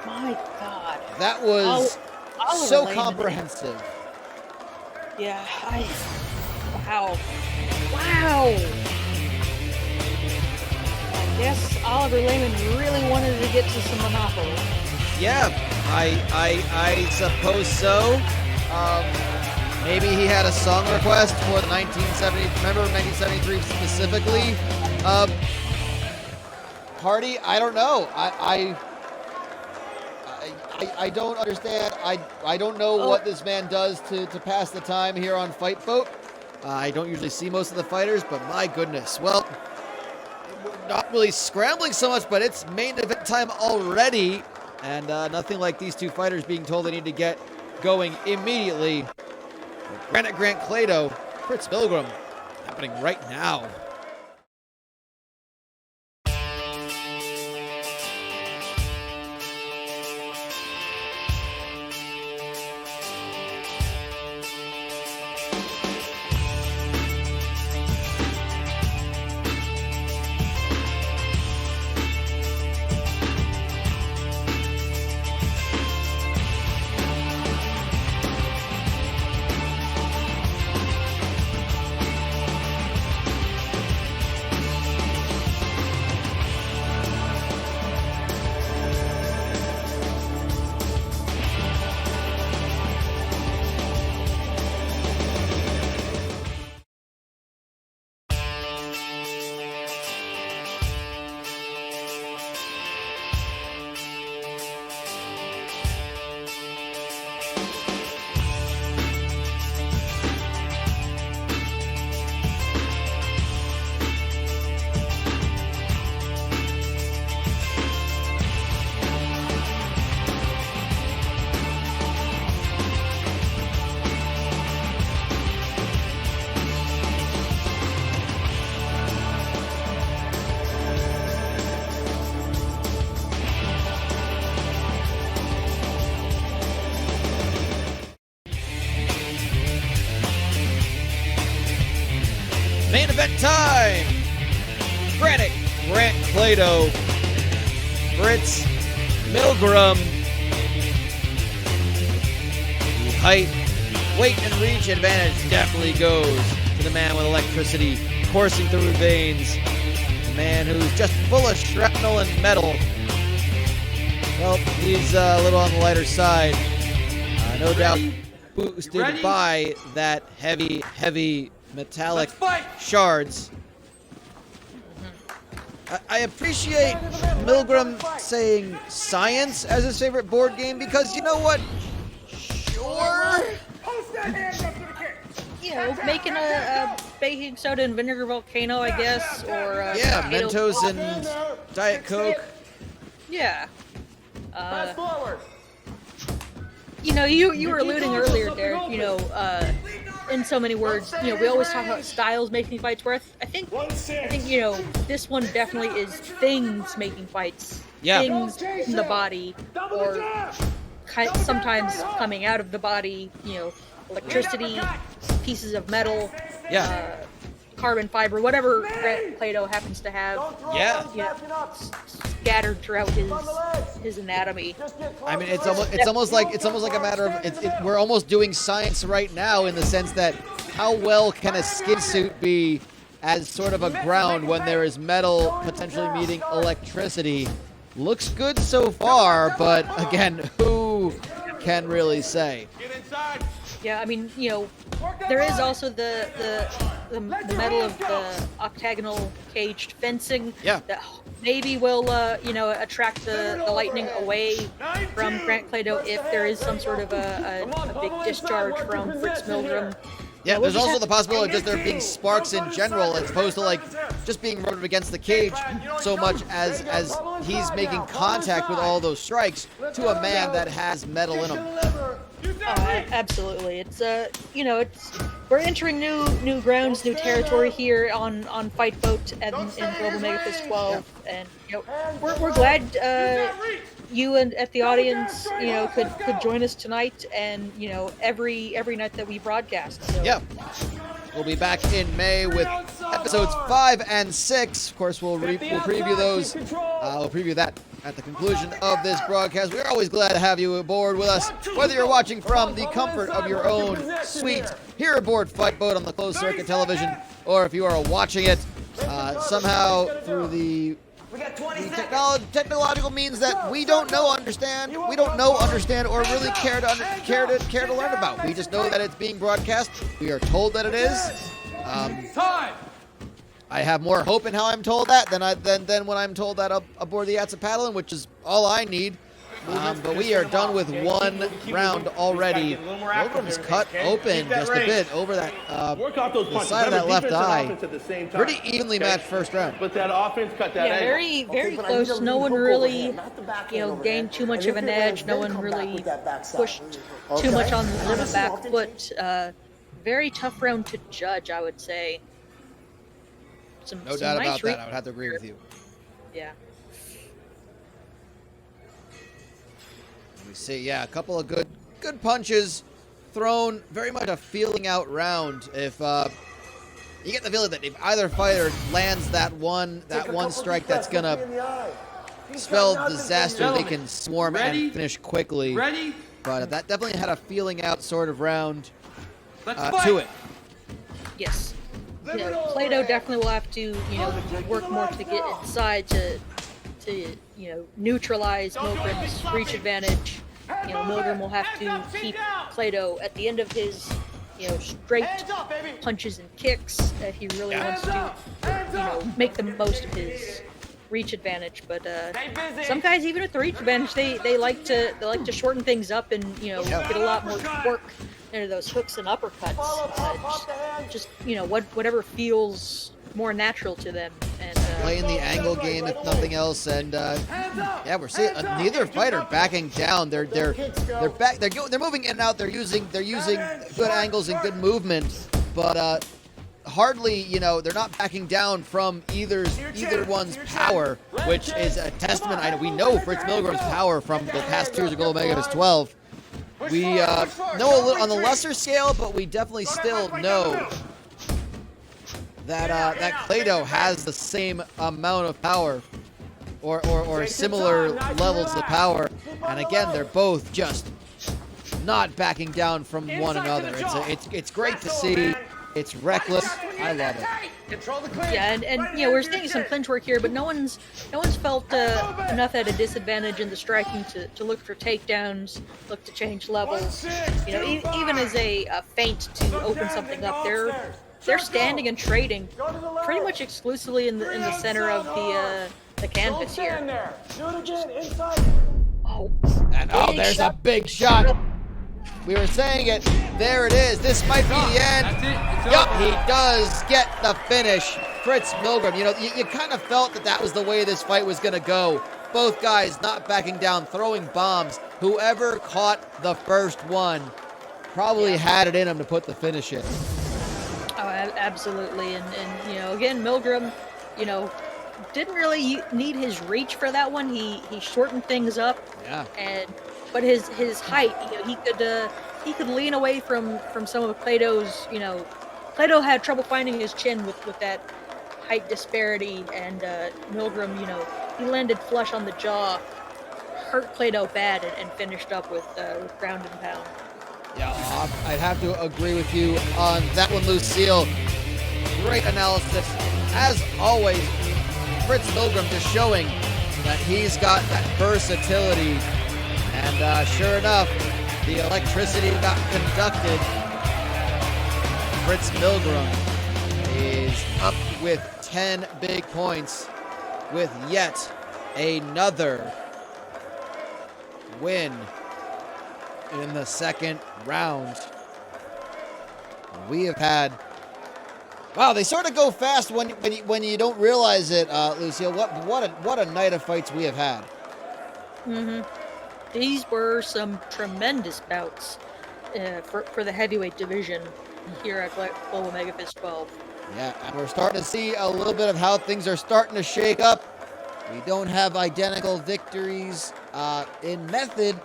My God. That was Oliver so Lehman. comprehensive. Yeah, wow. Wow. I guess Oliver Lehman really wanted to get to some Monopoly. Yeah, I suppose so. Maybe he had a song request for the 1973 specifically. Party, I don't know. I don't understand. I don't know what this man does to pass the time here on Fight Boat. I don't usually see most of the fighters, but my goodness. Well, not really scrambling so much, but it's main event time already. And nothing like these two fighters being told they need to get going immediately. Grant Clado, Fritz Pilgrim, happening right now. Main event time! Grant Clado, Fritz Milgram. The height, weight, and reach advantage definitely goes to the man with electricity coursing through his veins. The man who's just full of shrapnel and metal. Well, he's a little on the lighter side. No doubt boosted by that heavy metallic shards. I appreciate Milgram saying science as his favorite board game because you know what? Sure. You know, making a baking soda and vinegar volcano, I guess, or yeah, potato- Mentos and Diet Coke. Yeah. Fast forward. You know, you were alluding earlier, Derek. You know, in so many words, we always talk about styles making fights worth. I think this one definitely is things making fights. Yeah. Things in the body, or sometimes coming out of the body. Electricity, pieces of metal. Yeah. Carbon fiber, whatever Play-Doh happens to have. Yeah. Scattered throughout his anatomy. I mean, it's almost like a matter of we're almost doing science right now, in the sense that how well can a skin suit be as sort of a ground when there is metal potentially meeting electricity? Looks good so far, but again, who can really say? Get inside. Yeah, I mean, there is also the metal of the octagonal caged fencing that maybe will attract the lightning away from Grant Play-Doh if there is some sort of a big discharge from Fritz Milgram. Yeah, there's also the possibility of just there being sparks in general, as opposed to like just being rubbed against the cage so much as he's making contact with all those strikes to a man that has metal in him. Absolutely. It's we're entering new grounds, new territory here on Fight Boat and in Global MEGAFist 12, and we're glad you and at the audience could join us tonight, and every night that we broadcast. So. Yeah. We'll be back in May with episodes 5 and 6. Of course, we'll preview those. We'll preview that at the conclusion of this broadcast. We're always glad to have you aboard with us, whether you're watching from the comfort of your own suite here aboard Fight Boat on the closed circuit television, or if you are watching it somehow through the technological means that we don't know, understand, or really care to learn about. We just know that it's being broadcast. We are told that it is. I have more hope in how I'm told that than when I'm told that aboard the Yatsapalin, which is all I need. But we are done with one round already. Milgram's cut open just a bit over that the side of that left eye. Pretty evenly matched first round. But that offense cut that Yeah, very, very close. No one really, gained too much of an edge. No one really pushed too much on the back foot. Very tough round to judge, I would say. No doubt about that. I would have to agree with you. Yeah. We see, a couple of good punches thrown. Very much a feeling out round. If you get the feeling that if either fighter lands that one strike that's gonna spell disaster, they can swarm and finish quickly. But that definitely had a feeling out sort of round to it. Yes. Play-Doh definitely will have to, work more to get inside to neutralize Milgram's reach advantage. Milgram will have to keep Play-Doh at the end of his, straight punches and kicks if he really wants to, make the most of his reach advantage. But some guys, even with the reach advantage, they like to shorten things up and get a lot more work into those hooks and uppercuts. Just whatever feels more natural to them, and playing the angle game if nothing else. And we're seeing neither fighter backing down. They're back. They're moving in and out. They're using good angles and good movement, but hardly they're not backing down from either one's power, which is a testament. We know Fritz Milgram's power from the past 2 years ago, MEGAFist 12. We know a little on the lesser scale, but we definitely still know that Play-Doh has the same amount of power, or similar levels of power. And again, they're both just not backing down from one another. It's great to see. It's reckless. I love it. Yeah, and we're seeing some clinch work here, but no one's felt enough at a disadvantage in the striking to look for takedowns, look to change levels. Even as a feint to open something up, they're standing and trading pretty much exclusively in the center of the canvas here. There's a big shot. We were saying it. There it is. This might be the end. Yup, he does get the finish. Fritz Milgram. You kind of felt that was the way this fight was going to go. Both guys not backing down, throwing bombs. Whoever caught the first one probably had it in him to put the finish in. Oh, absolutely. And again, Milgram, didn't really need his reach for that one. He shortened things up. Yeah. But his height, he could lean away from some of Plato's. Plato had trouble finding his chin with that height disparity, and Milgram, he landed flush on the jaw, hurt Plato bad, and finished up with ground and pound. Yeah, I'd have to agree with you on that one, Lucille. Great analysis. As always, Fritz Milgram just showing that he's got that versatility. And sure enough, the electricity got conducted. Fritz Milgram is up with 10 big points with yet another win in the second round. We have had, wow, they sort of go fast when you don't realize it, Lucille. What a night of fights we have had. Mm-hmm. These were some tremendous bouts for the heavyweight division here at Global MEGAFist 12. Yeah, and we're starting to see a little bit of how things are starting to shake up. We don't have identical victories in method,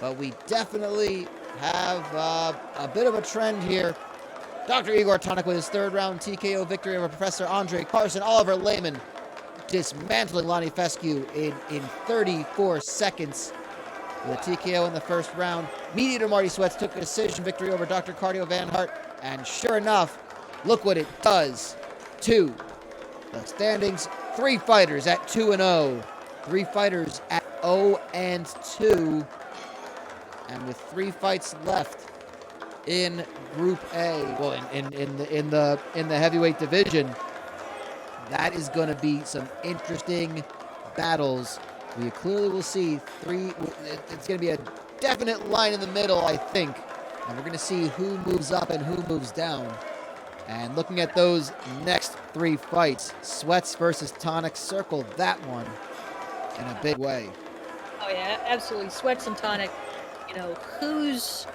but we definitely have a bit of a trend here. Dr. Igor Tonic with his third round TKO victory over Professor Andre Carson. Oliver Lehman dismantling Lonnie Fescue in 34 seconds with a TKO in the first round. Mediator Marty Sweats took a decision victory over Dr. Cardio Van Hart. And sure enough, look what it does to the standings. 3 fighters at 2-0. 3 fighters at 0-2. And with 3 fights left in Group A, well, in the heavyweight division, that is going to be some interesting battles. We clearly will see 3. It's going to be a definite line in the middle, I think. And we're going to see who moves up and who moves down. And looking at those next 3 fights, Sweats versus Tonic circled that one in a big way. Oh yeah, absolutely. Sweats and Tonic, who's...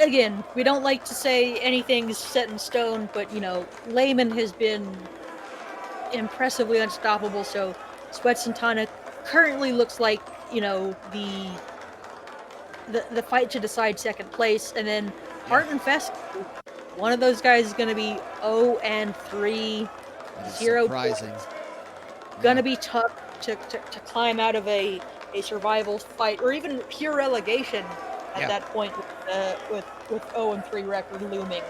again, we don't like to say anything's set in stone, but, Lehman has been impressively unstoppable, so Sweats and Tonic currently looks like, the fight to decide second place, and then Hart and Fescue, one of those guys is going to be 0-3, 0 surprising. points. Gonna be tough to climb out of a survival fight, or even pure relegation at that point with 0-3 record looming.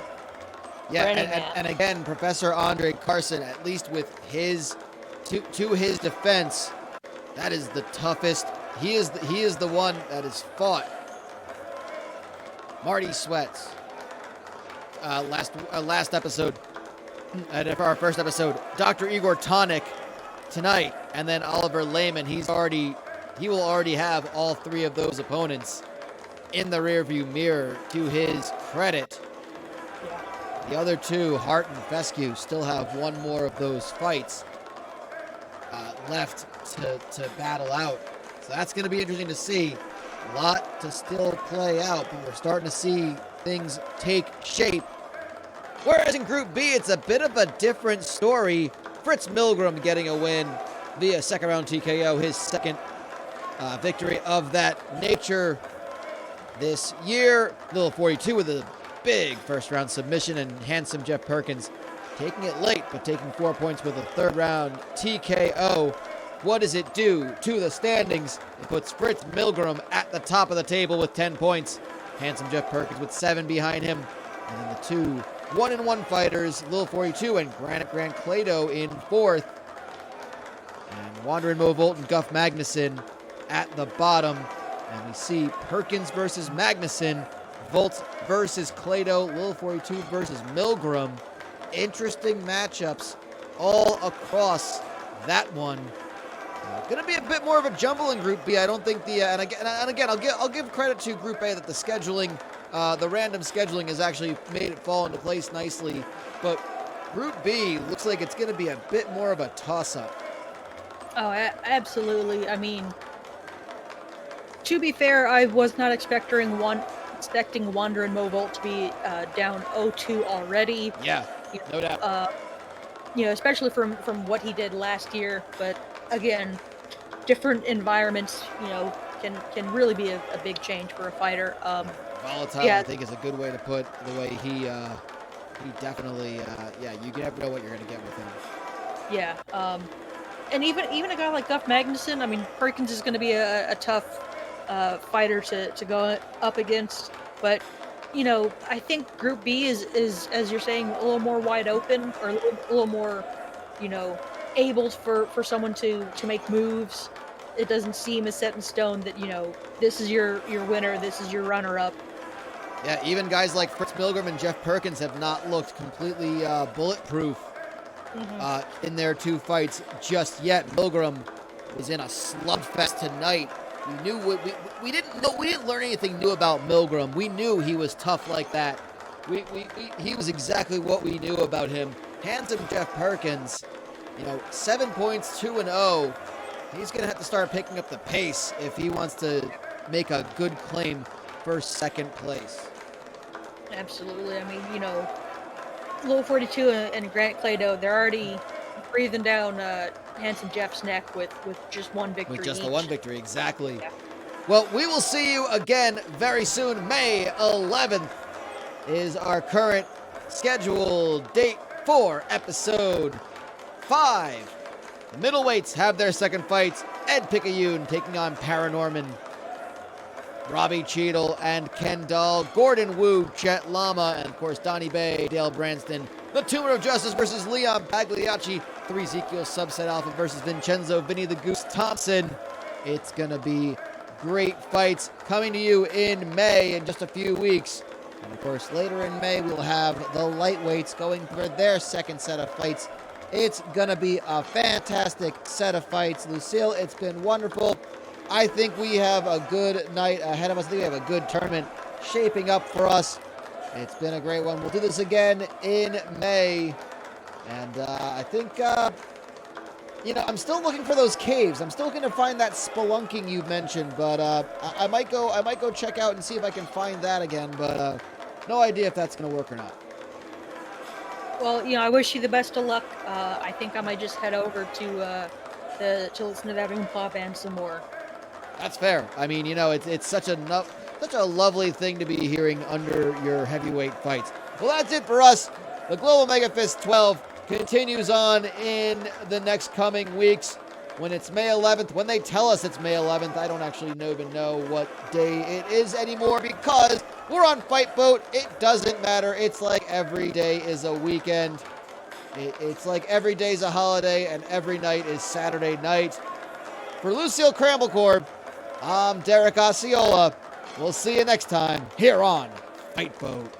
Yeah, and again, Professor Andre Carson, at least with his to his defense, that is the toughest. He is the one that has fought Marty Sweats. Last episode, for our first episode, Dr. Igor Tonic tonight, and then Oliver Lehman. He will already have all 3 of those opponents in the rearview mirror to his credit. Yeah. The other 2, Hart and Fescue, still have one more of those fights left to battle out. So that's going to be interesting to see. A lot to still play out, but we're starting to see things take shape. Whereas in Group B, it's a bit of a different story. Fritz Milgram getting a win via second round TKO, his second victory of that nature this year. Little 42 with a big first round submission, and handsome Jeff Perkins taking it late, but taking 4 points with a third round TKO. What does it do to the standings? It puts Fritz Milgram at the top of the table with 10 points. Handsome Jeff Perkins with 7 behind him. And then the 2 1-1 fighters, Lil 42 and Granite Grant Clado in 4th. And Wanderin Mo Volt and Guff Magnuson at the bottom. And we see Perkins versus Magnuson, Volt versus Clado, Lil 42 versus Milgram. Interesting matchups all across that one. Going to be a bit more of a jumble in Group B. I don't think and again, I'll give credit to Group A that the scheduling, the random scheduling has actually made it fall into place nicely. But Group B looks like it's going to be a bit more of a toss-up. Oh, absolutely. I mean, to be fair, I was not expecting expecting Wander and Movolt to be down 0-2 already. Yeah, no doubt. Especially from what he did last year. But again, different environments, can really be a big change for a fighter. Volatile, yeah. I think, is a good way to put the way he definitely, you never know what you're going to get with him. Yeah. And even a guy like Duff Magnuson, I mean, Perkins is going to be a tough fighter to go up against. But, I think Group B is, as you're saying, a little more wide open, or a little more, able for someone to make moves. It doesn't seem as set in stone that, this is your winner, this is your runner-up. Yeah, even guys like Fritz Milgram and Jeff Perkins have not looked completely bulletproof in their 2 fights just yet. Milgram was in a slugfest tonight. We didn't learn anything new about Milgram. We knew he was tough like that. He was exactly what we knew about him. Handsome Jeff Perkins, 7 points, 2-0. He's gonna have to start picking up the pace if he wants to make a good claim for 2nd place. Absolutely. I mean, Low 42 and Grant Clado, they're already breathing down Handsome Jeff's neck with just one victory. With just the each. one victory, exactly. Yeah. Well, we will see you again very soon. May 11th is our current scheduled date for episode 5. The middleweights have their 2nd fights. Ed Picayune taking on Paranorman, Robbie Cheadle and Ken Dahl, Gordon Wu, Chet Lama, and of course Donnie Bay, Dale Branston. The Tumor of Justice versus Leon Pagliacci. 3 Ezekiel Subset Alpha versus Vincenzo Vinny the Goose Thompson. It's going to be great fights coming to you in May in just a few weeks. And of course, later in May, we'll have the lightweights going for their 2nd set of fights. It's going to be a fantastic set of fights. Lucille, it's been wonderful. I think we have a good night ahead of us. I think we have a good tournament shaping up for us. It's been a great one. We'll do this again in May. And I think, I'm still looking for those caves. I'm still going to find that spelunking you mentioned, but I might go check out and see if I can find that again, but no idea if that's going to work or not. Well, I wish you the best of luck. I think I might just head over to listen to that Oompa band some more. That's fair. I mean, it's such a lovely thing to be hearing under your heavyweight fights. Well, that's it for us. The Global MEGAFist 12 continues on in the next coming weeks. When it's May 11th, when they tell us it's May 11th, I don't actually even know what day it is anymore because we're on Fight Boat. It doesn't matter. It's like every day is a weekend. It's like every day's a holiday and every night is Saturday night. For Lucille Cramblecorp, I'm Derek Osceola. We'll see you next time here on Fight Boat.